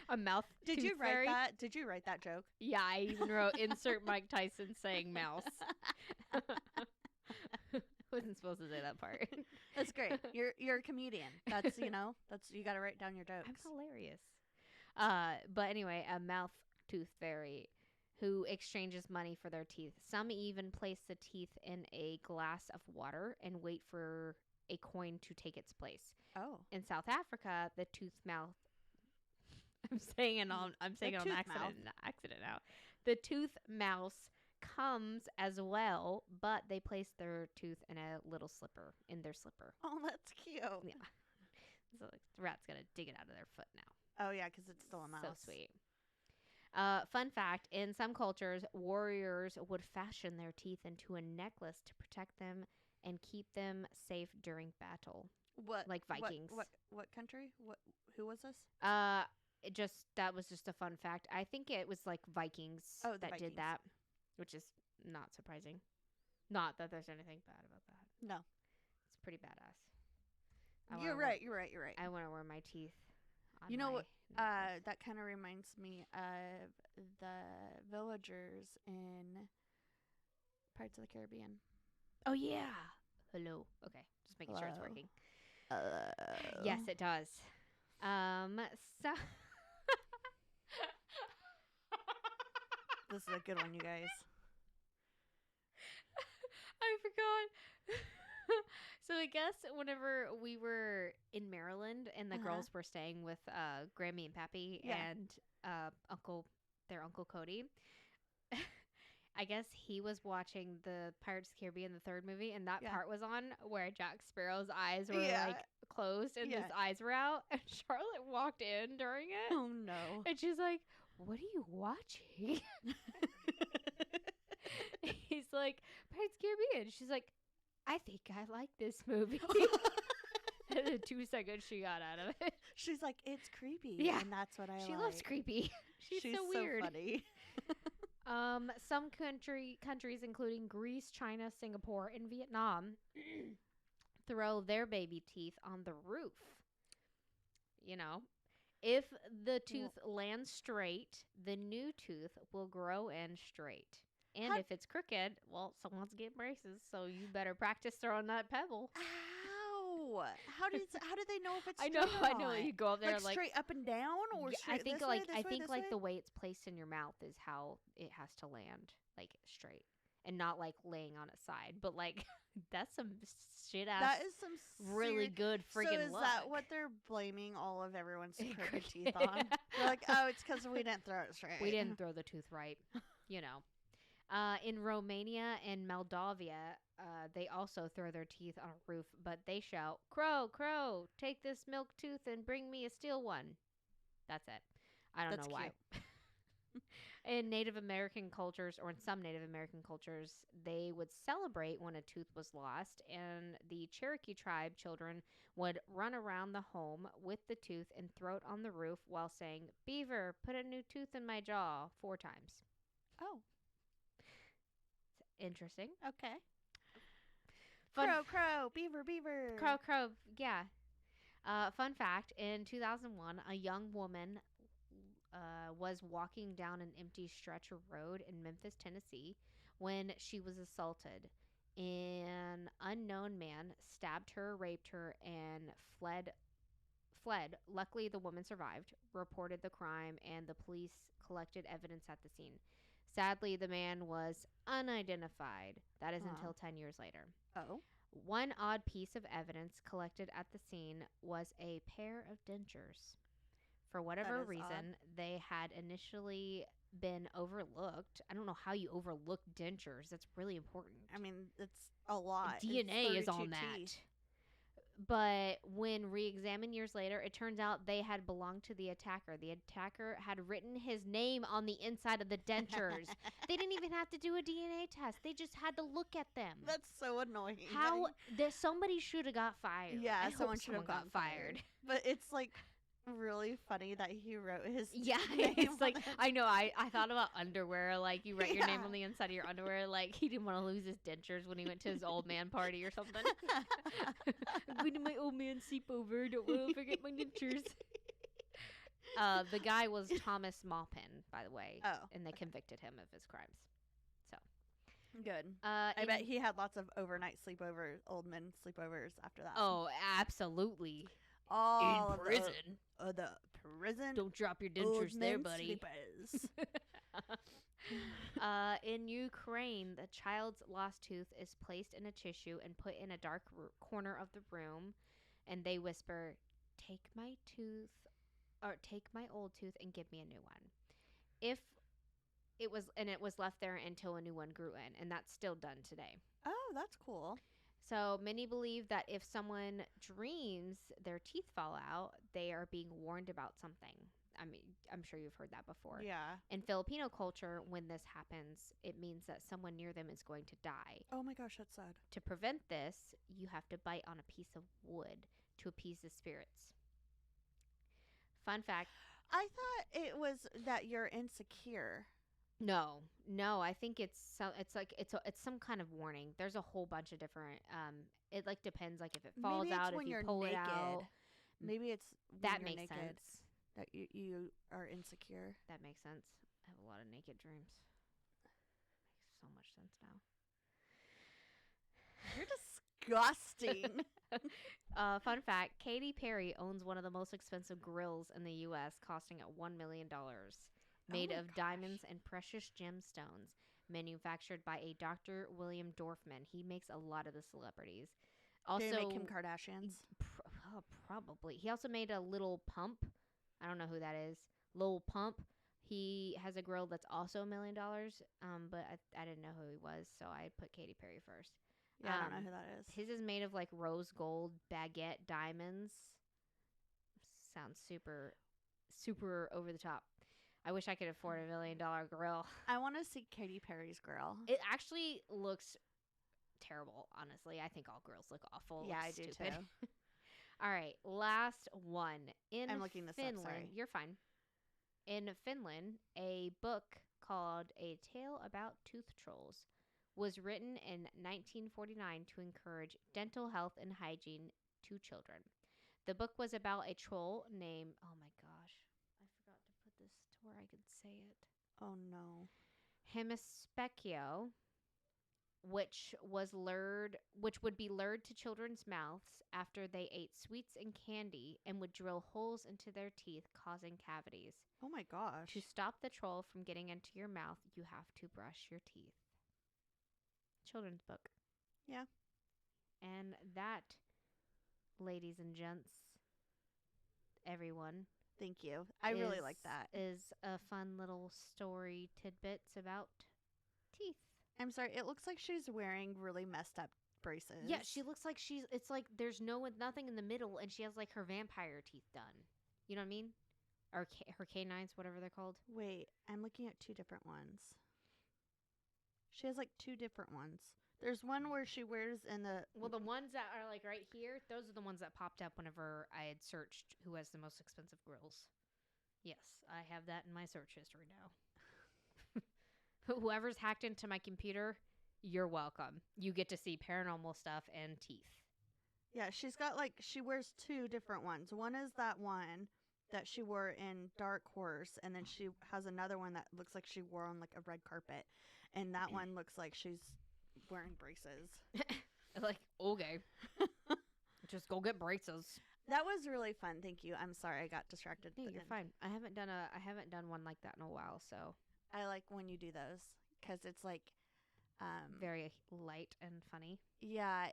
A mouth. Did you write that? Did you write that joke? Yeah, I even wrote insert Mike Tyson saying mouse. Wasn't supposed to say that part. That's great. You're a comedian. That's you got to write down your jokes. I'm hilarious. But anyway, a mouth tooth fairy who exchanges money for their teeth. Some even place the teeth in a glass of water and wait for a coin to take its place. Oh. In South Africa, the tooth mouth. I'm saying it on accident now. The tooth mouse comes as well, but they place their tooth in a little slipper in their slipper. Oh, that's cute. Yeah. So the rat's gonna dig it out of their foot now. Oh yeah, because it's still a mouse. So sweet. Fun fact, in some cultures, warriors would fashion their teeth into a necklace to protect them and keep them safe during battle. What? Like Vikings. What country? Who was this? That was just a fun fact. I think it was like Vikings did that, which is not surprising. Not that there's anything bad about that. No. It's pretty badass. You're right. I want to wear my teeth. You know what? That kind of reminds me of the villagers in Pirates of the Caribbean. Oh yeah. Hello. Okay, just making sure it's working. Yes, it does. So this is a good one, you guys. I forgot. So I guess whenever we were in Maryland and the girls were staying with Grammy and Pappy and their Uncle Cody, I guess he was watching the Pirates of the Caribbean, the third movie, and that part was on where Jack Sparrow's eyes were like closed and his eyes were out, and Charlotte walked in during it. Oh no. And she's like, "What are you watching?" He's like, "Pirates of the Caribbean." She's like, "I think I like this movie." And the 2 seconds she got out of it. She's like, "It's creepy." Yeah. And that's what I like. She loves creepy. She's so weird. So funny. Some countries, including Greece, China, Singapore, and Vietnam, throw their baby teeth on the roof. You know, if the tooth lands straight, the new tooth will grow in straight. And if it's crooked, well, someone's getting braces, so you better practice throwing that pebble. Ow! How do they know if it's straight I know. You go up there like straight up and down, or straight I think the way it's placed in your mouth is how it has to land, like straight, and not like laying on its side. But like that's some shit ass. That is some really good freaking. So is luck. that what they're blaming all of everyone's crooked teeth on? They're like, oh, it's because we didn't throw it straight. We didn't throw the tooth right. You know. In Romania and Moldavia, they also throw their teeth on a roof, but they shout, "Crow, crow, take this milk tooth and bring me a steel one." That's it. I don't know why. In Native American cultures, or in some Native American cultures, they would celebrate when a tooth was lost, and the Cherokee tribe children would run around the home with the tooth and throw it on the roof while saying, "Beaver, put a new tooth in my jaw," 4 times. Oh, Interesting. okay. Fun Crow, crow, beaver, beaver. Crow, crow, yeah. Fun fact, in 2001, a young woman was walking down an empty stretch of road in Memphis, Tennessee, when she was assaulted. An unknown man stabbed her, raped her, and fled. Luckily, the woman survived, reported the crime, and the police collected evidence at the scene. Sadly, the man was unidentified. That is until 10 years later. Oh. One odd piece of evidence collected at the scene was a pair of dentures. For whatever is reason, they had initially been overlooked. I don't know how you overlook dentures. That's really important. I mean, it's a lot. DNA It's is on 32 that. teeth. But when re-examined years later, it turns out they had belonged to the attacker. The attacker had written his name on the inside of the dentures. They didn't even have to do a DNA test. They just had to look at them. That's so annoying. How somebody should have got fired. Yeah, I hope someone should have got gotten fired. But it's like really funny that he wrote his Yeah, name it's like on it. I know. I thought about underwear. Like you write your name Yeah. on the inside of your underwear. Like he didn't want to lose his dentures when he went to his old man party or something. When did my old man sleepover? Don't want to forget my dentures. The guy was Thomas Maupin, by the way, Oh, and they convicted him of his crimes. good. I I bet he had lots of overnight sleepovers, old men sleepovers after that. Oh, absolutely. all In of prison. The prison. Don't drop your old dentures there, men buddy. sleepers. In Ukraine, the child's lost tooth is placed in a tissue and put in a dark corner of the room, and they whisper, "Take my tooth, or take my old tooth and give me a new one." If it was left there until a new one grew in, and that's still done today. Oh, that's cool. So many believe that if someone dreams their teeth fall out, they are being warned about something. I mean, I'm sure you've heard that before. Yeah. In Filipino culture, when this happens, it means that someone near them is going to die. Oh my gosh, that's sad. To prevent this, you have to bite on a piece of wood to appease the spirits. Fun fact. I thought it was that you're insecure. No, I think it's some kind of warning. There's a whole bunch of different. It like depends, like if it falls Maybe it's out, when if you you're pull naked. it out. Maybe it's when That you're makes naked sense. that you are insecure. That makes sense. I have a lot of naked dreams. Makes so much sense now. You're disgusting. Fun fact: Katy Perry owns one of the most expensive grills in the U.S., costing at $1 million. Made my of diamonds and precious gemstones, manufactured by a Dr. William Dorfman. He makes a lot of the celebrities. Also, Did they make Kim Kardashians? Probably. He also made a little pump. I don't know who that is. Lil Pump. He has a grill that's also $1 million. But I didn't know who he was, so I put Katy Perry first. Yeah, I don't know who that is. His is made of like rose gold baguette diamonds. Sounds super, super over the top. I wish I could afford $1 million grill. I want to see Katy Perry's grill. It actually looks terrible, honestly. I think all grills look awful. Yeah, Looks I do stupid. too. All right, last one. In I'm looking this up, Finland, sorry. you're fine. In Finland, a book called A Tale About Tooth Trolls was written in 1949 to encourage dental health and hygiene to children. The book was about a troll named, oh my gosh, I forgot to put this to where I could say it. Oh no. Hemispecchio, which would be lured to children's mouths after they ate sweets and candy and would drill holes into their teeth, causing cavities. Oh my gosh. To stop the troll from getting into your mouth, you have to brush your teeth. Children's book. Yeah. And that, ladies and gents, everyone, Thank you. I really like that. is a fun little story tidbits about teeth. I'm sorry. It looks like she's wearing really messed up braces. Yeah, she looks like it's like there's nothing in the middle, and she has like her vampire teeth done. You know what I mean? or her canines, whatever they're called. Wait, I'm looking at two different ones. She has like two different ones. There's one where she wears in the Well, the ones that are like right here, those are the ones that popped up whenever I had searched who has the most expensive grills. Yes, I have that in my search history now. Whoever's hacked into my computer, you're welcome. You get to see paranormal stuff and teeth. Yeah, she's got like she wears two different ones. One is that one that she wore in Dark Horse, and then she has another one that looks like she wore on like a red carpet, and that one looks like she's wearing braces. Like, okay. Just go get braces. That was really fun. Thank you. I'm sorry I got distracted. Hey, you're fine. I haven't done one like that in a while, so I like when you do those because it's like very light and funny. yeah,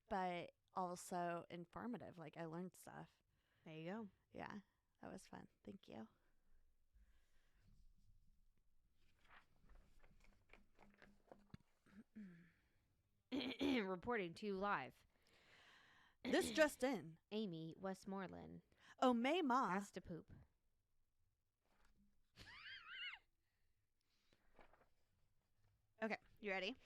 but also informative. Like I learned stuff. There you go. Yeah, that was fun. Thank you. Reporting to you live. This just in. Amy Westmoreland Oh, May Ma. has to poop. Okay, you ready?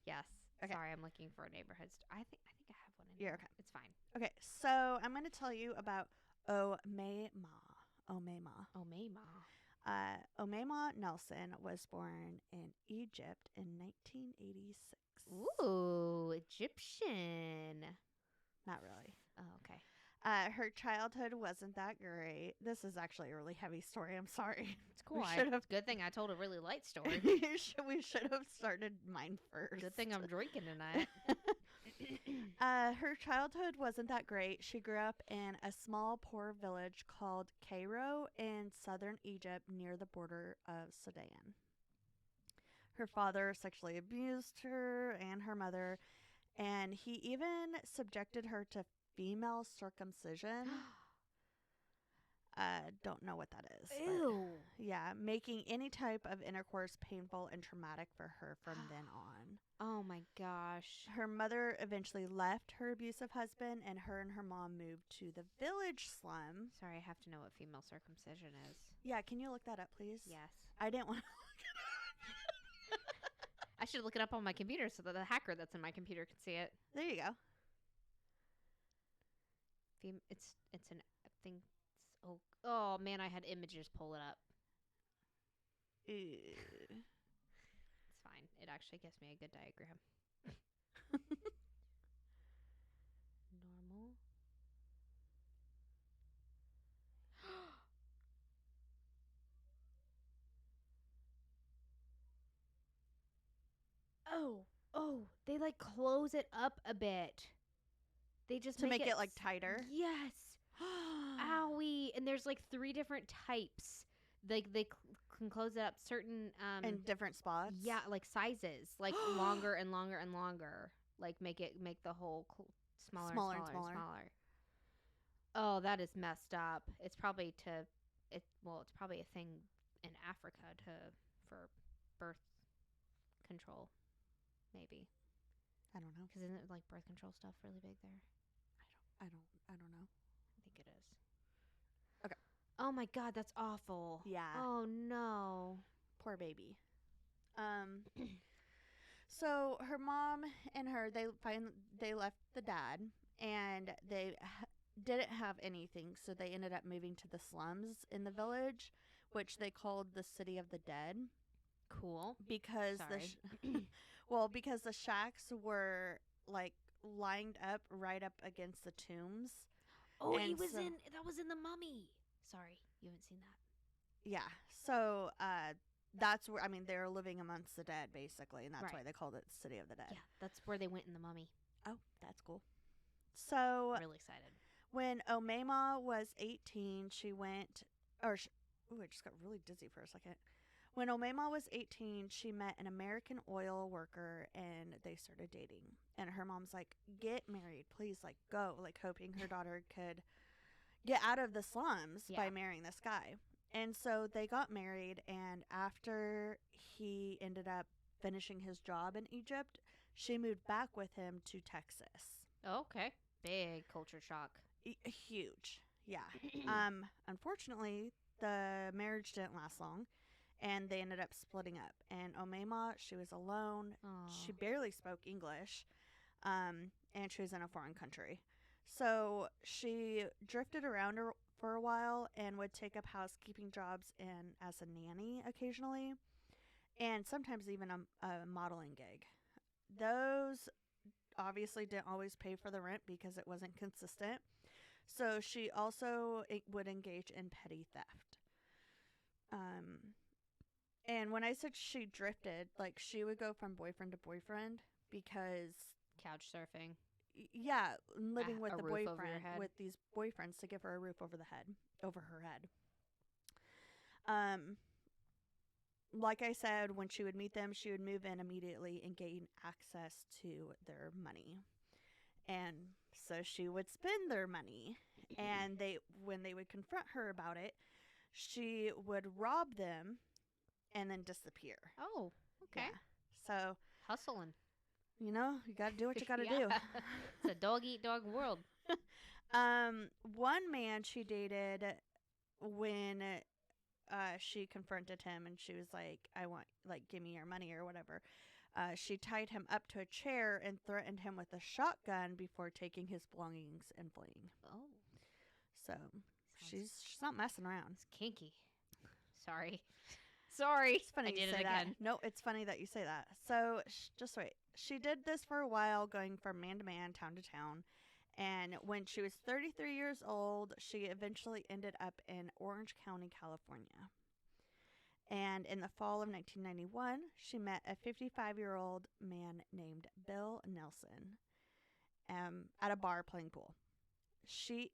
Yes. Okay. Sorry, I'm looking for a neighborhood. I think I have one in You're here. okay. It's fine. Okay, so I'm going to tell you about Omema. Omema. Oh, Mayma. Omema Nelson was born in Egypt in 1986. Ooh, Egyptian. Not really. Oh, okay. Her childhood wasn't that great. This is actually a really heavy story. I'm sorry. It's cool. We should have. Good thing I told a really light story. We should have started mine first. Good thing I'm drinking tonight. Her childhood wasn't that great. She grew up in a small, poor village called Cairo in southern Egypt near the border of Sudan. Her father sexually abused her and her mother, and he even subjected her to female circumcision. Don't know what that is. but Ew. yeah, making any type of intercourse painful and traumatic for her from then on. Oh my gosh. Her mother eventually left her abusive husband, and her mom moved to the village slum. Sorry, I have to know what female circumcision is. Yeah, can you look that up, please? Yes. I didn't want to. I should look it up on my computer so that the hacker that's in my computer can see it. There you go. It's an thing. Oh man, I had images pull it up. It's fine. It actually gives me a good diagram. Normal. Oh, they like close it up a bit. They just To make it like tighter. Yes. Owie. And there's like 3 different types. Like they can close it up certain In different spots. yeah, like sizes, like longer and longer and longer. Like make the whole smaller, Smaller and and smaller, and smaller. smaller. Oh, that is messed up. It's probably it's probably a thing in Africa for birth control, maybe. I don't know. Because isn't it like birth control stuff really big there? I don't know. I think it is. Okay. Oh my God, that's awful. Yeah. Oh no. Poor baby. So her mom and her they left the dad, and they didn't have anything, so they ended up moving to the slums in the village, which they called the City of the Dead. Cool. Because because the shacks were like lined up right up against the tombs. Oh, And that was in The Mummy. Sorry, you haven't seen that. Yeah. So that's where they were living amongst the dead basically, and that's Right. why they called it City of the Dead. Yeah, that's where they went in The Mummy. Oh, that's cool. So Really excited. when Omema was 18, she went I just got really dizzy for a second. When Omema was 18, she met an American oil worker and they started dating. And her mom's like, "Get married, please, like go," like hoping her daughter could get out of the slums by Yeah. marrying this guy. And so they got married, and after he ended up finishing his job in Egypt, she moved back with him to Texas. Oh, okay. Big culture shock. Huge. Yeah. Unfortunately, the marriage didn't last long, and they ended up splitting up. And Omema, she was alone. Aw. She barely spoke English, and she was in a foreign country. So she drifted around for a while and would take up housekeeping jobs and as a nanny occasionally, and sometimes even a modeling gig. Those obviously didn't always pay for the rent because it wasn't consistent. So she also would engage in petty theft. Um, and when I said she drifted, like she would go from boyfriend to boyfriend because, Couch surfing. yeah, living with A the roof over your boyfriend, head. with these boyfriends to give her a roof over the head, over her head. Um, like I said, when she would meet them, she would move in immediately and gain access to their money. And so she would spend their money. And when they would confront her about it, she would rob them and then disappear. Oh, okay. Yeah. So, Hustling. you got to do what you got to Yeah. do. It's a dog eat dog world. One man she dated when she confronted him and she was like, I want, like, give me your money or whatever. She tied him up to a chair and threatened him with a shotgun before taking his belongings and fleeing. Oh. So she's not messing around. It's kinky. Sorry. Sorry. It's funny I you did say it that. again. No, it's funny that you say that. So just wait. She did this for a while, going from man to man, town to town. And when she was 33 years old, she eventually ended up in Orange County, California. And in the fall of 1991, she met a 55-year-old man named Bill Nelson at a bar playing pool. He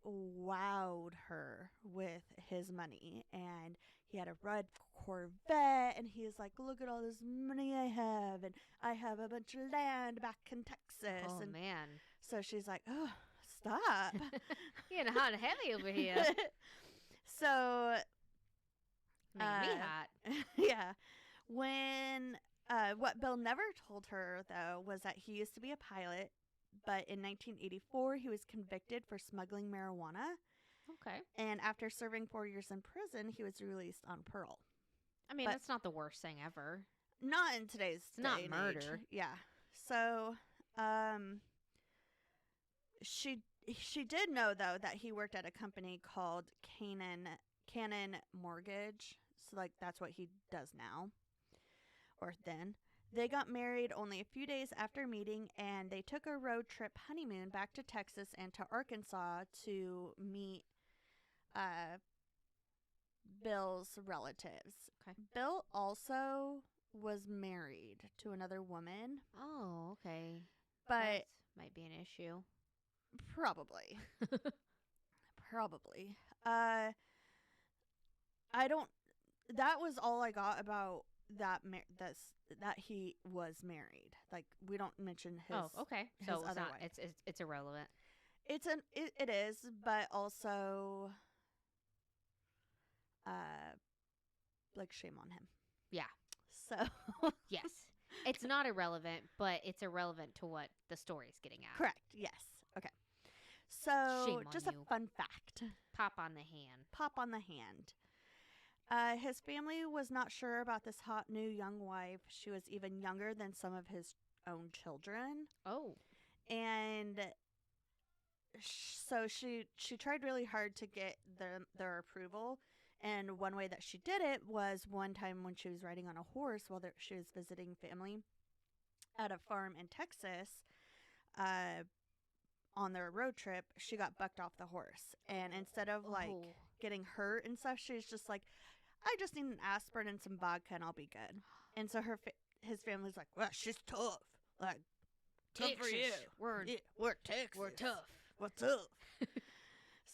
wowed her with his money, and he had a red Corvette, and he was like, look at all this money I have, and I have a bunch of land back in Texas. Oh, and man. so she's like, oh, stop. You're getting hot and heavy over here. So Making me hot. yeah. When what Bill never told her, though, was that he used to be a pilot, but in 1984 he was convicted for smuggling marijuana, Okay. and after serving 4 years in prison, he was released on parole. I mean, But- that's not the worst thing ever. Not in today's It's not day and murder. age. Yeah. So, she did know, though, that he worked at a company called Cannon Mortgage. So, like, that's what he does now, or then. They got married only a few days after meeting, and they took a road trip honeymoon back to Texas and to Arkansas to meet Bill's relatives. Okay. Bill also was married to another woman, Oh, okay. but That might be an issue. probably. Probably. I don't. That was all I got about that. That he was married. Like, we don't mention his. Oh, okay. his So it's other not. wife. It's irrelevant. It is, but also, like, shame on him. Yeah. So Yes. It's not irrelevant, but it's irrelevant to what the story's getting at. correct. Yes. Okay. So Shame on just you. a fun fact. Pop on the hand. Pop on the hand. His family was not sure about this hot new young wife. She was even younger than some of his own children. Oh. And so she tried really hard to get their approval. And one way that she did it was one time when she was riding on a horse while she was visiting family at a farm in Texas. On their road trip, she got bucked off the horse. And instead of, like, Oh. getting hurt and stuff, she's just like, I just need an aspirin and some vodka and I'll be good. And so his family's like, well, she's tough. Like, tough for you. We're We're Texas. we're tough. What's up?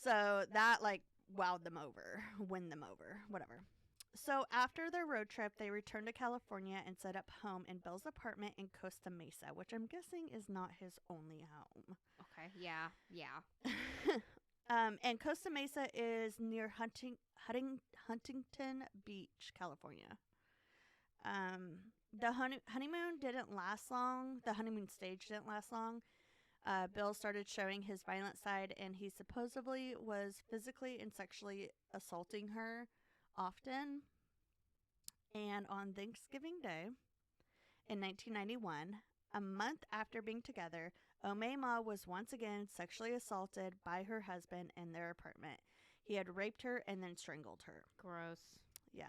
So that, like, wowed them over, win them over, whatever. So after their road trip, they returned to California and set up home in Bill's apartment in Costa Mesa, which I'm guessing is not his only home. Okay. Yeah. Yeah. And Costa Mesa is near Huntington Beach, California. The honeymoon didn't last long. The honeymoon stage didn't last long. Bill started showing his violent side, and he supposedly was physically and sexually assaulting her often. And on Thanksgiving Day in 1991, a month after being together, Omema was once again sexually assaulted by her husband in their apartment. He had raped her and then strangled her. Gross. Yeah.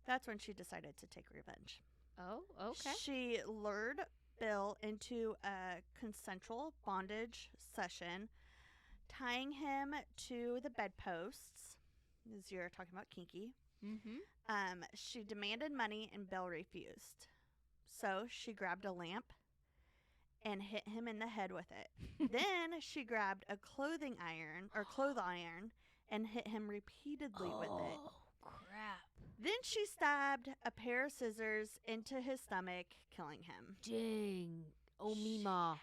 That's when she decided to take revenge. Oh, okay. She lured Bill into a consensual bondage session, tying him to the bedposts, as you're talking about kinky. Mm-hmm. She demanded money and Bill refused. So she grabbed a lamp and hit him in the head with it. Then she grabbed a cloth iron and hit him repeatedly with it. Oh, crap. Then she stabbed a pair of scissors into his stomach, killing him. Dang. Oh, Mima.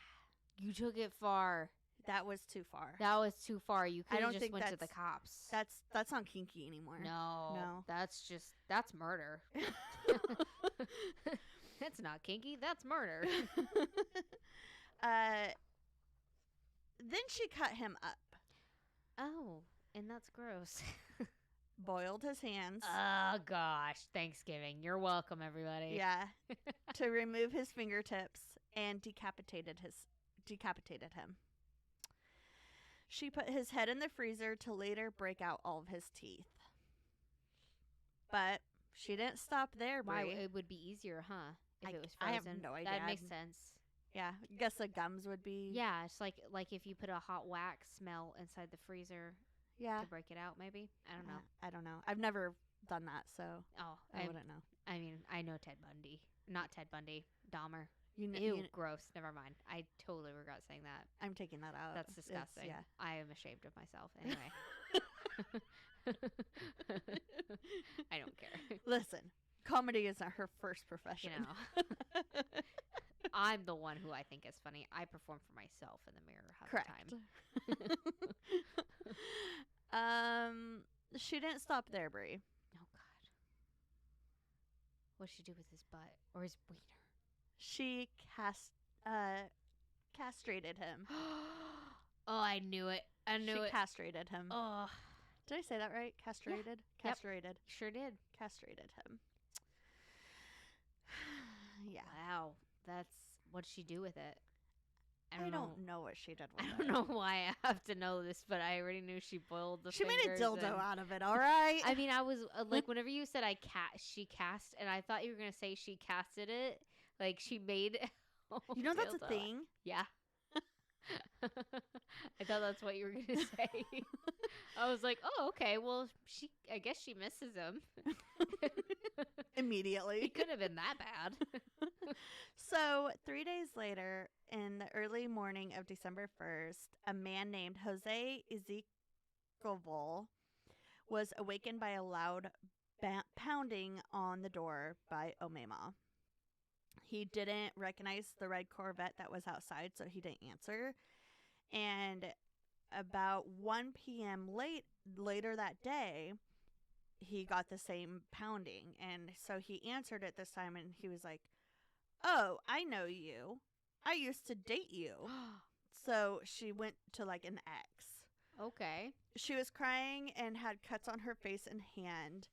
You took it far. That was too far. That was too far. You could don't have just think went to the that's- cops. That's not kinky anymore. No. That's murder. That's not kinky. That's murder. Then she cut him up, Oh, and that's gross. boiled his hands. Oh, gosh. Thanksgiving. You're welcome, everybody. Yeah, to remove his fingertips and decapitated him. She put his head in the freezer to later break out all of his teeth. But she didn't stop there, Why? Brie. It would be easier, huh? If it was I frozen. have no idea. That makes sense. Yeah, I guess the gums would be. Yeah, it's like if you put a hot wax smell inside the freezer Yeah. to break it out, maybe. I don't know. I don't know. I've never done that, so Oh, I wouldn't know. I mean, I know Ted Bundy. Not Ted Bundy. Dahmer. You know, Ew, gross. Never mind. I totally regret saying that. I'm taking that out. That's It's- disgusting. yeah. I am ashamed of myself. Anyway. I don't care. Listen, comedy isn't her first profession. You know. I'm the one who I think is funny. I perform for myself in the mirror half Correct. the time. She didn't stop there, Brie. Oh, God. What'd she do with his butt? Or his wiener? She castrated him. Oh, I knew it. I knew She it. castrated him. Oh, Did I say that right? Castrated? Yep. Castrated. sure did. Castrated him. Yeah. Wow. That's what'd she do with it? I don't know what she did with I it. don't know why I have to know this, but I already knew she boiled the She made a fingers dildo and- out of it, all right? I mean, I was like, whenever you said she cast, and I thought you were gonna say she casted it, like she made. you know that's a dildo. thing? Yeah. I thought that's what you were gonna say. I was like, oh, okay. Well, I guess she misses him. Immediately. It couldn't have been that bad. So, 3 days later, in the early morning of December 1st, a man named Jose Ezequiel was awakened by a loud pounding on the door by Omema. He didn't recognize the red Corvette that was outside, so he didn't answer. And about 1 p.m. later that day, he got the same pounding. And so he answered it this time, and he was like, "Oh, I know you. I used to date you." So she went to like an ex. Okay. She was crying and had cuts on her face and hand.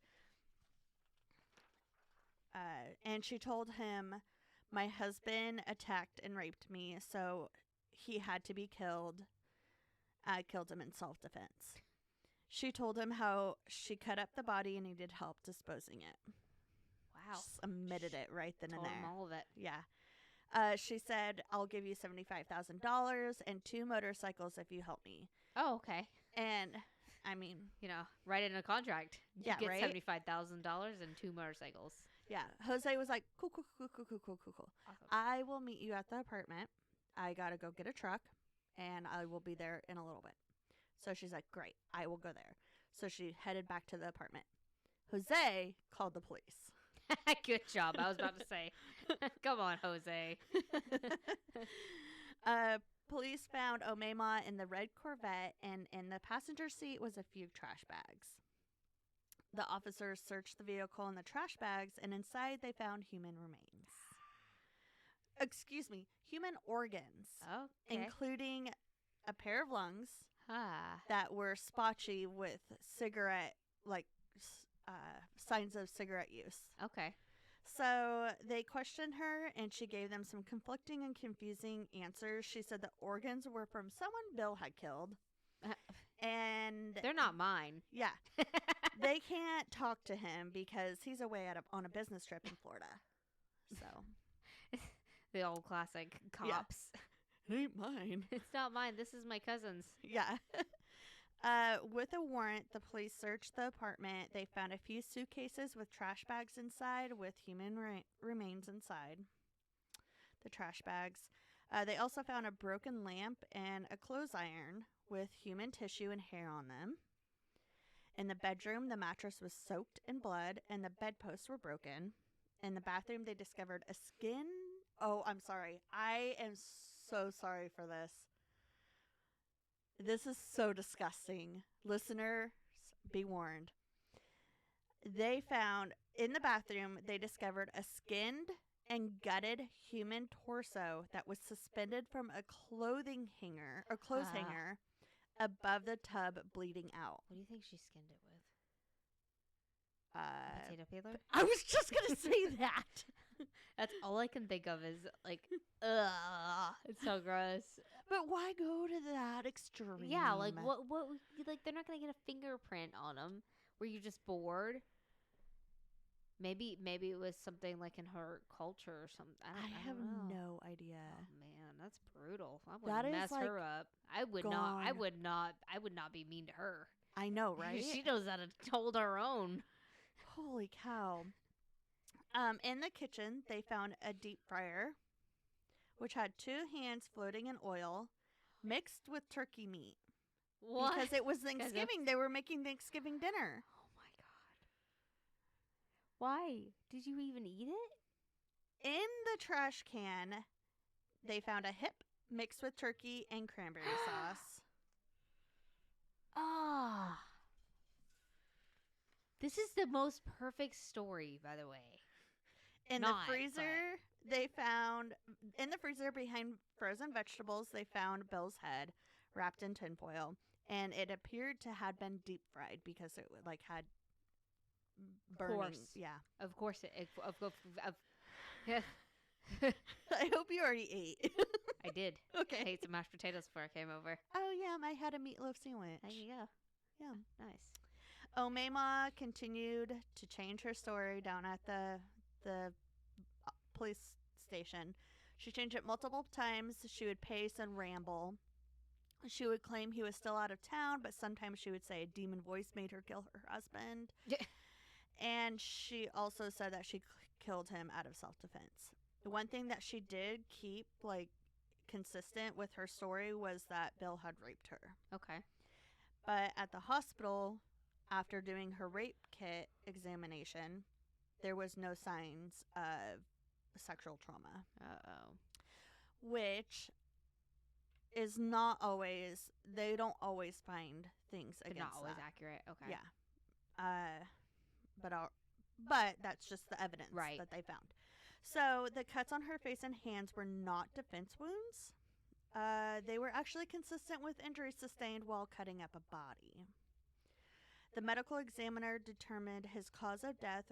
And she told him, "My husband attacked and raped me, so he had to be killed. I killed him in self-defense." She told him how she cut up the body and needed help disposing it. Wow. Just admitted it right then and Told him there. all of it. Yeah. She said, "I'll give you $75,000 and 2 motorcycles if you help me." Oh, okay. And I mean, You know, write in a contract. You Yeah, get right? $75,000 and 2 motorcycles. yeah. Jose was like, cool. Awesome. I will meet you at the apartment. I gotta go get a truck, and I will be there in a little bit. So she's like, great, I will go there. So she headed back to the apartment. Jose called the police. Good job. I was about to say. Come on, Jose. Police found Omema in the red Corvette, and in the passenger seat was a few trash bags. The officers searched the vehicle and the trash bags, and inside they found human remains. human organs, Okay. including a pair of lungs Ah. that were spotchy with cigarette, like, signs of cigarette use. Okay. So they questioned her, and she gave them some conflicting and confusing answers. She said the organs were from someone Bill had killed. And They're not mine. yeah, they can't talk to him because he's away on a business trip in Florida. So The old classic Yeah. cops. it ain't mine. It's not mine. This is my cousin's. Yeah. With a warrant, the police searched the apartment. They found a few suitcases with trash bags inside with human remains inside the trash bags. They also found a broken lamp and a clothes iron with human tissue and hair on them. In the bedroom, the mattress was soaked in blood and the bedposts were broken. In the bathroom, they discovered a skin. Oh, I'm sorry. I am so sorry for this. This is so disgusting. Listeners, be warned. They found in the bathroom, they discovered a skinned and gutted human torso that was suspended from a clothing hanger or clothes hanger above the tub, bleeding out. What do you think she skinned it with? Potato peeler? I was just gonna say that. That's all I can think of is like, ugh, it's so gross. But why go to that extreme? Yeah, like what, like they're not gonna get a fingerprint on them. Were you just bored? Maybe it was something like in her culture or something. I have don't know. no idea. Oh man, that's brutal. I That would is, mess like, her up. I would not. I gone. would not. I would not be mean to her. I know, right? She knows how to hold her own. Holy cow. In the kitchen, they found a deep fryer, which had 2 hands floating in oil, mixed with turkey meat. What? Because it was Thanksgiving. They were making Thanksgiving dinner. Oh my god. Why did you even eat it? In the trash can, they found a hip mixed with turkey and cranberry sauce. Ah. This is the most perfect story, by the way. In Not, the freezer, they found, in the freezer behind frozen vegetables, they found Bill's head wrapped in tinfoil. And it appeared to have been deep fried because it like had burning. Course. Yeah. Of course. I hope you already ate. I did. Okay. I ate some mashed potatoes before I came over. Oh, yeah. I had a meatloaf sandwich. There you go. Yeah. Nice. Omema continued to change her story down at the police station. She changed it multiple times. She would pace and ramble. She would claim he was still out of town, but sometimes she would say a demon voice made her kill her husband. Yeah. And she also said that she killed him out of self-defense. The one thing that she did keep, like, consistent with her story was that Bill had raped her. Okay. But at the hospital, after doing her rape kit examination, there was no signs of sexual trauma. Uh-oh. Which is not always, they don't always find things They're against not always that. accurate. Okay. Yeah. But that's just the evidence Right. that they found. So the cuts on her face and hands were not defense wounds. They were actually consistent with injuries sustained while cutting up a body. The medical examiner determined his cause of death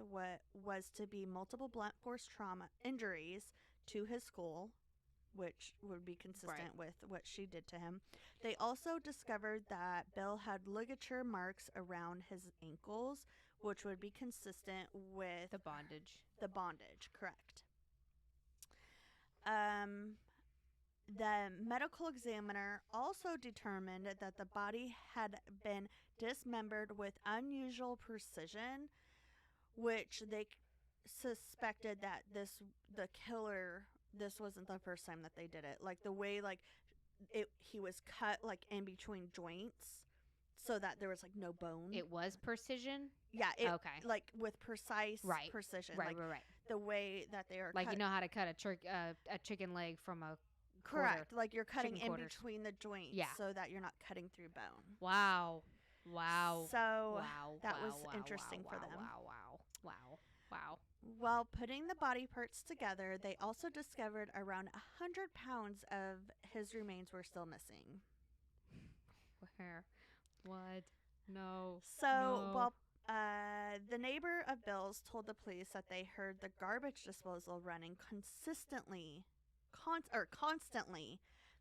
was to be multiple blunt force trauma injuries to his skull, which would be consistent with what she did to him. They also discovered that Bill had ligature marks around his ankles, which would be consistent with The bondage. the bondage, correct. The medical examiner also determined that the body had been dismembered with unusual precision, which they suspected that the killer, this wasn't the first time that they did it. Like the way he was cut like in between joints so that there was like no bone. It was precision? Yeah. Okay. Like with precise Right. precision. Right, like right. the way that they are Like cut. you know how to cut a chicken leg from a Correct. quarter. Like you're cutting Chicken in quarters. between the joints Yeah. so that you're not cutting through bone. Wow. Wow. So wow. that wow, was wow, interesting wow, for wow, them. Wow. Wow. Wow. Wow. While putting the body parts together, they also discovered around 100 pounds of his remains were still missing. Where? What? No. So, No. while the neighbor of Bill's told the police that they heard the garbage disposal running constantly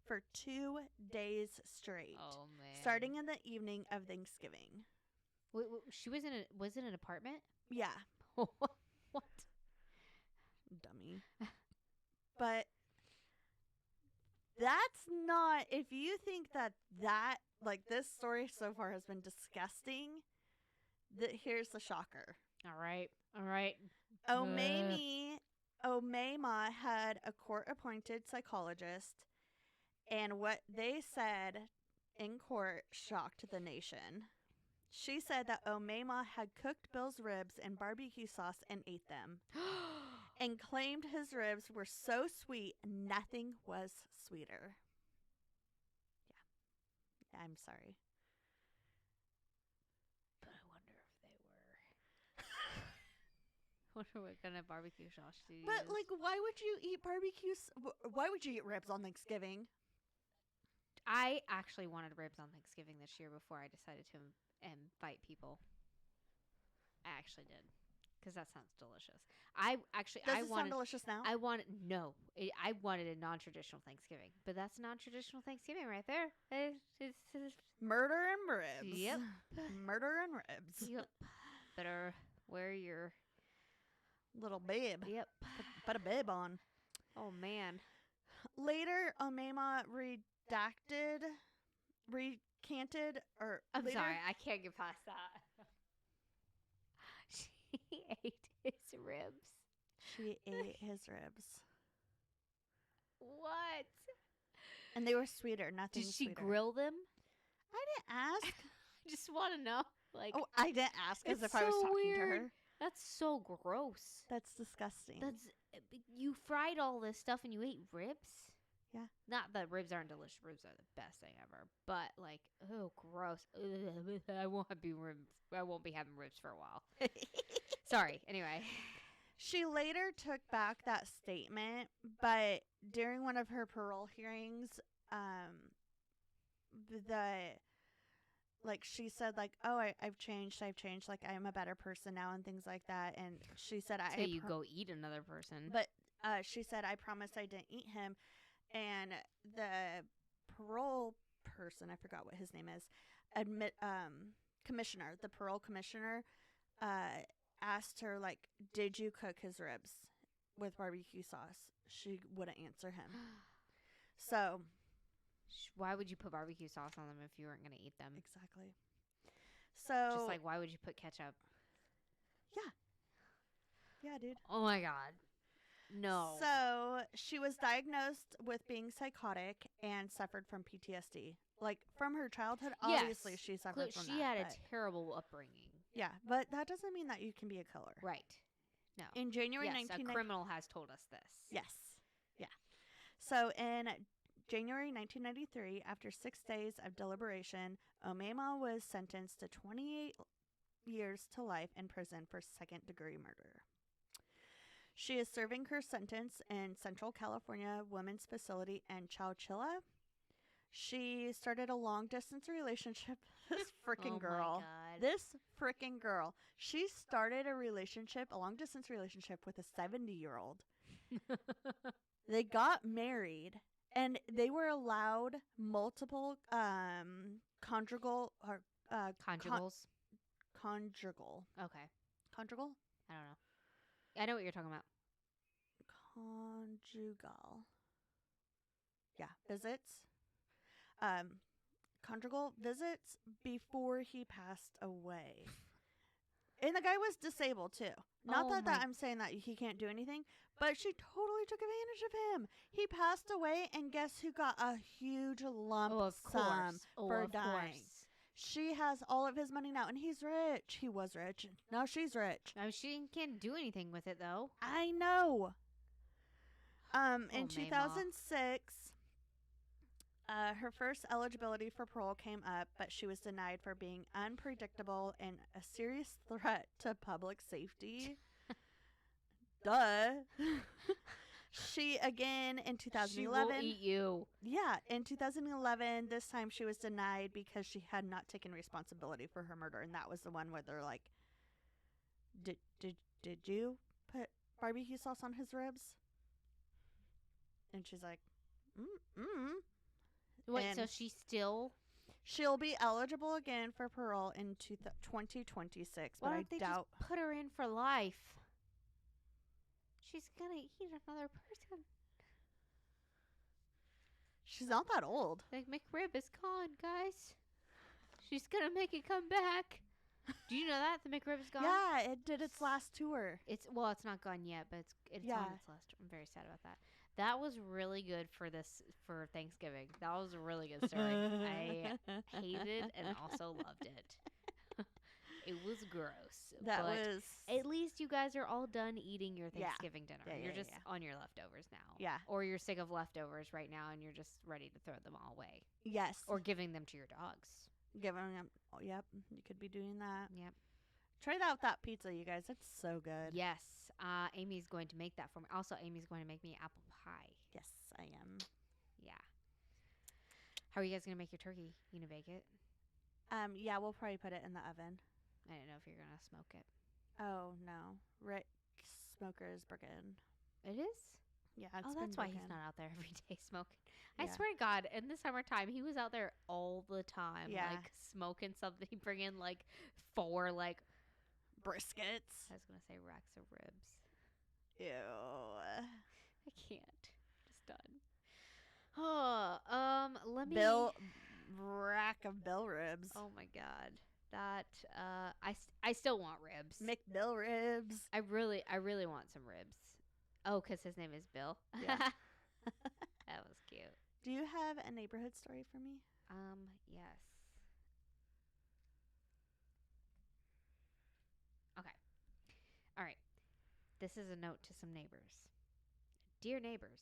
for 2 days straight, Oh man. starting in the evening of Thanksgiving. She was in was it an apartment? Yeah, What? dummy. But that's not, if you think that like this story so far has been disgusting, here's the shocker. All right. All right. Omema had a court-appointed psychologist, and what they said in court shocked the nation. She said that Omema had cooked Bill's ribs in barbecue sauce and ate them, and claimed his ribs were so sweet, nothing was sweeter. Yeah. I'm sorry. But I wonder if they were. Wonder what kind of barbecue sauce she used. But, like, why would you eat why would you eat ribs on Thanksgiving? I actually wanted ribs on Thanksgiving this year before I decided to invite people. I actually did, because that sounds delicious. Does it sound delicious now? I wanted a non-traditional Thanksgiving, but that's non-traditional Thanksgiving right there. It's Murder and ribs. Yep. Murder and ribs. Yep. Better wear your Little bib. Yep. Put a bib on. Oh man. Later, Omema recanted, or I'm later, sorry, I can't get past that. She ate his ribs. She ate his ribs. What? And they were sweeter, nothing Did she sweeter. grill them? I didn't ask. I just want to know. Like, Oh, I didn't ask as it's if I was so talking to weird. her. That's so gross. That's disgusting. You fried all this stuff and you ate ribs? Yeah. Not that ribs aren't delicious. Ribs are the best thing ever. But like, oh, gross. Ugh, I won't be having ribs for a while. Sorry. Anyway. She later took back that statement, but during one of her parole hearings, she said, like, oh, I've changed, like, I'm a better person now and things like that. And she said, Till you go eat another person. But she said, I promise I didn't eat him. And the parole person, I forgot what his name is, commissioner, the parole commissioner, asked her, like, did you cook his ribs with barbecue sauce? She wouldn't answer him. So why would you put barbecue sauce on them if you weren't going to eat them? exactly. So just like, why would you put ketchup? Yeah, dude. Oh my god. No. So she was diagnosed with being psychotic and suffered from PTSD. Like, from her childhood, obviously she suffered from that. She had a terrible upbringing. Yeah, but that doesn't mean that you can be a killer. Right. No. In January yes, 1990, a criminal has told us this. Yes. Yeah. So in January 1993, after 6 days of deliberation, Omema was sentenced to 28 years to life in prison for second-degree murder. She is serving her sentence in Central California Women's Facility in Chowchilla. She started a long-distance relationship. This freaking girl. My God. This freaking girl. She started a long-distance relationship with a 70-year-old. They got married, and they were allowed multiple conjugal. Conjugals. Conjugal. Okay. Conjugal? I don't know. I know what you're talking about. Conjugal. Yeah, visits. Conjugal visits before he passed away. And the guy was disabled too. Not that I'm saying that he can't do anything, but she totally took advantage of him. He passed away, and guess who got a huge lump sum for dying? Course. She has all of his money now, and he's rich. He was rich. Now she's rich. She can't do anything with it, though. I know. In 2006, her first eligibility for parole came up, but she was denied for being unpredictable and a serious threat to public safety. duh. She again in She 2011. will eat you. Yeah, in 2011, this time she was denied because she had not taken responsibility for her murder, and that was the one where they're like, "Did you put barbecue sauce on his ribs?" And she's like, Wait, And so she's still. she'll be eligible again for parole in 2026, Why but I don't they doubt. just put her in for life? She's gonna eat another person. She's not that old. Like, McRib is gone, guys. She's gonna make it come back. Do you know that the McRib is gone? Yeah, it did its last tour. It's not gone yet, but it's Yeah. on its last. I'm very sad about that. That was really good for Thanksgiving. That was a really good story. I hated and also loved it. It was gross. That but was. at least you guys are all done eating your Yeah. Thanksgiving dinner. Yeah, You're yeah, just yeah. on your leftovers now. Yeah. Or you're sick of leftovers right now and you're just ready to throw them all away. Yes. Or giving them to your dogs. Giving them. Oh, yep. You could be doing that. Yep. Try out that pizza, you guys. It's so good. Yes. Amy's going to make that for me. Also, Amy's going to make me apple pie. Yes, I am. Yeah. How are you guys going to make your turkey? You going to bake it? Yeah, we'll probably put it in the oven. I don't know if you're going to smoke it. Oh no, Rick's smoker is broken. It is? Yeah, it's Oh, been that's why broken. he's not out there every day smoking. I Yeah. swear to God, in the summertime, he was out there all the time, Yeah. like smoking something. He'd bring in like 4, like Briskets. I was gonna say racks of ribs. Ew. I can't. Just done. Oh, let me. Rack of Bill ribs. Oh my God, that I still want ribs. McBill ribs. I really want some ribs. Oh, 'cause his name is Bill. Yeah. That was cute. Do you have a neighborhood story for me? Yes. Okay. All right. This is a note to some neighbors. Dear neighbors,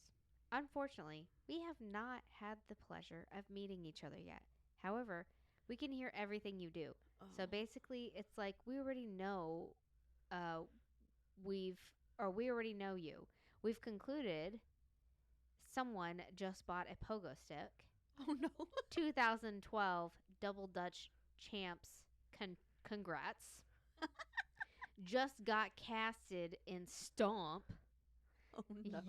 unfortunately, we have not had the pleasure of meeting each other yet. However, we can hear everything you do. So basically, it's like we already know we already know you. We've concluded someone just bought a pogo stick. Oh no. 2012 Double Dutch Champs. Congrats. Just got casted in Stomp. Oh no.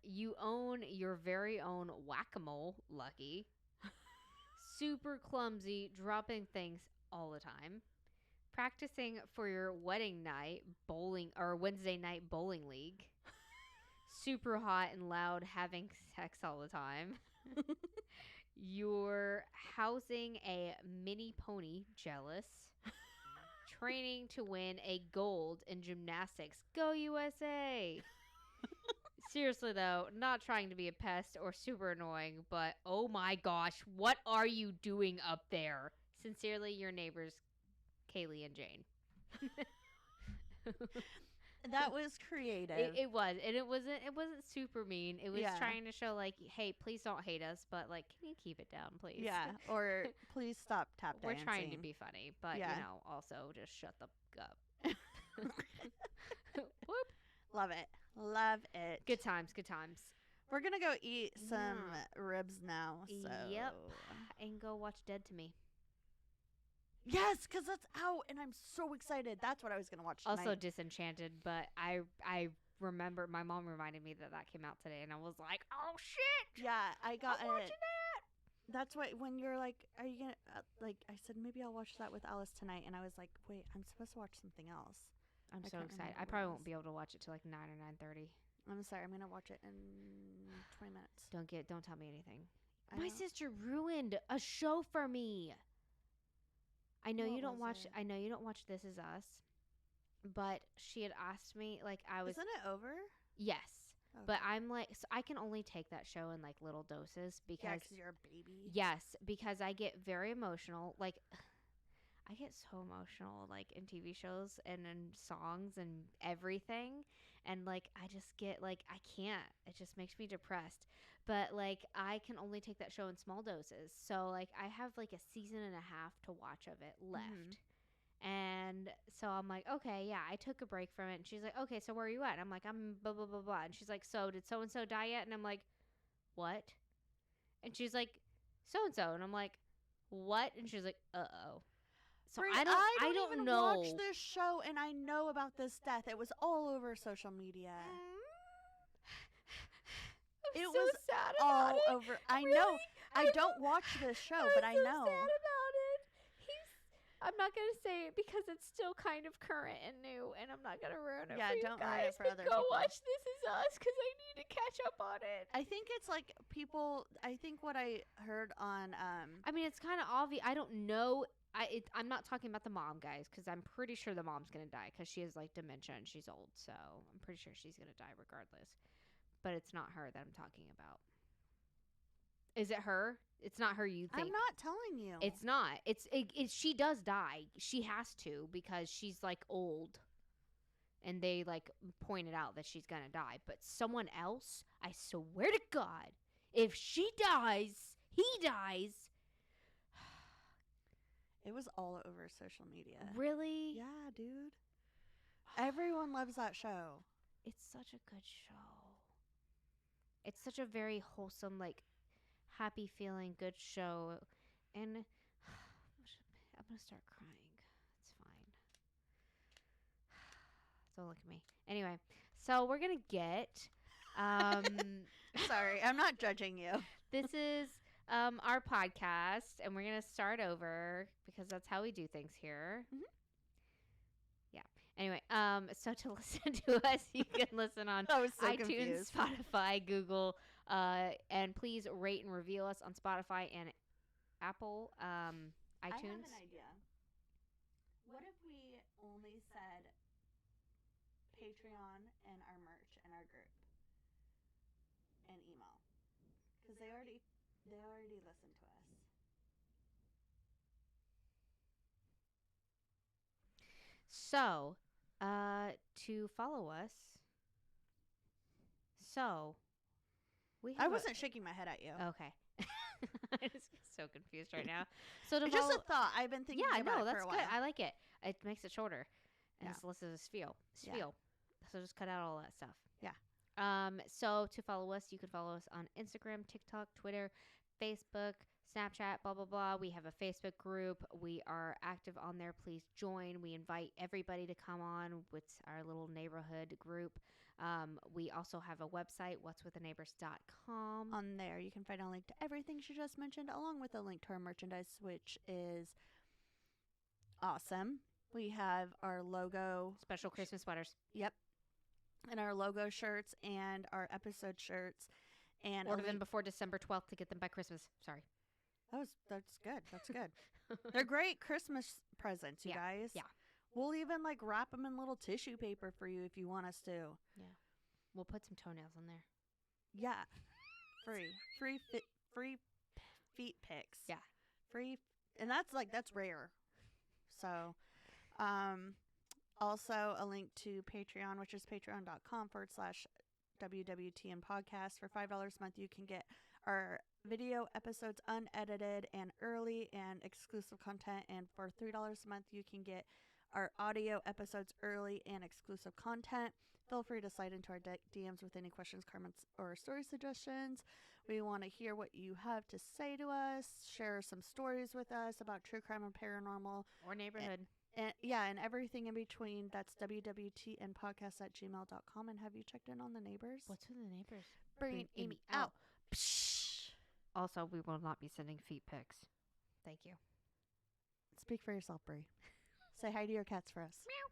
You own your very own whack-a-mole, Lucky. Super clumsy, dropping things all the time. Practicing for your wedding night bowling or Wednesday night bowling league. Super hot and loud, having sex all the time. You're housing a mini pony, jealous. Training to win a gold in gymnastics. Go USA! Seriously though, not trying to be a pest or super annoying, but oh my gosh, what are you doing up there? Sincerely, your neighbors, Kaylee and Jane. That was creative. It was, and it wasn't super mean. It was Yeah. trying to show like, hey, please don't hate us, but like, can you keep it down, please? Yeah. Or please stop tap We're dancing. trying to be funny, but Yeah. also just shut the up. Whoop. Love it. Love it. Good times, good times. We're gonna go eat some ribs now. So. Yep. And go watch Dead to Me. Yes, because that's out, and I'm so excited. That's what I was gonna watch tonight. Also Disenchanted, but I remember my mom reminded me that came out today, and I was like, oh shit! Yeah, I got I'm it. watching that. That's why when you're like, are you gonna like? I said maybe I'll watch that with Alice tonight, and I was like, wait, I'm supposed to watch something else. I'm I so can't excited. remember I what it probably was. won't be able to watch it till like 9 or 9:30. I'm sorry, I'm gonna watch it in 20 minutes. Don't tell me anything. I My know. sister ruined a show for me. I know What you don't was watch. it? I know you don't watch This Is Us, but she had asked me like I was Isn't it over? yes, Okay. but I'm like so I can only take that show in like little doses Yeah, because 'cause you're a baby. yes, because I get very emotional. Like I get so emotional like in TV shows and in songs and everything, and like I just get like I can't. It just makes me depressed. But like I can only take that show in small doses. So like I have like a season and a half to watch of it left. Mhm. And so I'm like, okay, yeah, I took a break from it. And she's like, okay, so where are you at? And I'm like, I'm blah, blah, blah, blah. And she's like, so did so-and-so die yet? And I'm like, what? And she's like, so-and-so. And I'm like, what? And she's like, uh-oh. So Brie, I don't don't even know. watch this show, and I know about this death. It was all over social media. I'm It so was sad all about it. over. I Really? know. I don't watch this show, but I I'm so know. sad about it. I'm not gonna say it because it's still kind of current and new, and I'm not gonna ruin it Yeah, for you don't ruin guys. it for But other go people. watch This Is Us because I need to catch up on it. I think it's like people. I think what I heard on. I mean, it's kind of obvious. I don't know. I'm not talking about the mom, guys, because I'm pretty sure the mom's gonna die because she has like dementia and she's old. So I'm pretty sure she's gonna die regardless. But it's not her that I'm talking about. Is it her? It's not her. You think? I'm not telling you. It's not. She does die. She has to because she's like old. And they like pointed out that she's gonna die. But someone else, I swear to God, if she dies, he dies. It was all over social media. Really? Yeah, dude. Everyone loves that show. It's such a good show. It's such a very wholesome, like happy feeling, good show. And I'm gonna start crying. It's fine. Don't look at me. Anyway, so we're gonna get Sorry, I'm not judging you. this is our podcast, and we're gonna start over because that's how we do things here. Mhm. Yeah. Anyway, so to listen to us, you can listen on I was so iTunes, confused. Spotify, Google, and please rate and review us on Spotify and Apple, I have iTunes. an idea. What if we only said Patreon and our merch and our group and email? Because they already listened to us. So, to follow us. So, we have I wasn't shaking my head at you. Okay. I'm just so confused right now. So to It's just follow, a thought. I've been thinking yeah, about no, it that's for a good. while. I like it. It makes it shorter, and Yeah. it's less of a spiel. Yeah. Spiel. So just cut out all that stuff. Yeah. So to follow us, you can follow us on Instagram, TikTok, Twitter, Facebook, Snapchat, blah blah blah. We have a Facebook group. We are active on there. Please join. We invite everybody to come on with our little neighborhood group. We also have a website, what'swiththeneighbors.com. On there, you can find a link to everything she just mentioned, along with a link to our merchandise, which is awesome. We have our logo. Special Christmas sweaters. Yep. And our logo shirts and our episode shirts. And Order them before December 12th to get them by Christmas. Sorry. That's good. That's good. They're great Christmas presents, you Yeah, guys. yeah. We'll even like wrap them in little tissue paper for you if you want us to. We'll put some toenails in there. Yeah. Free feet pics. Yeah. Free, and that's rare. So, also a link to Patreon, which is patreon.com/WWTN podcast. For $5 a month, you can get our video episodes unedited and early and exclusive content. And for $3 a month, you can get our audio episodes early and exclusive content. Feel free to slide into our DMs with any questions, comments, or story suggestions. We want to hear what you have to say to us. Share some stories with us about true crime and paranormal. Or neighborhood. And yeah, and everything in between. That's wwtnpodcast@gmail.com. And have you checked in on the neighbors? What's with the neighbors? Bring Amy out. Also, we will not be sending feet pics. Thank you. Speak for yourself, Brie. Say hi to your cats for us. Meow.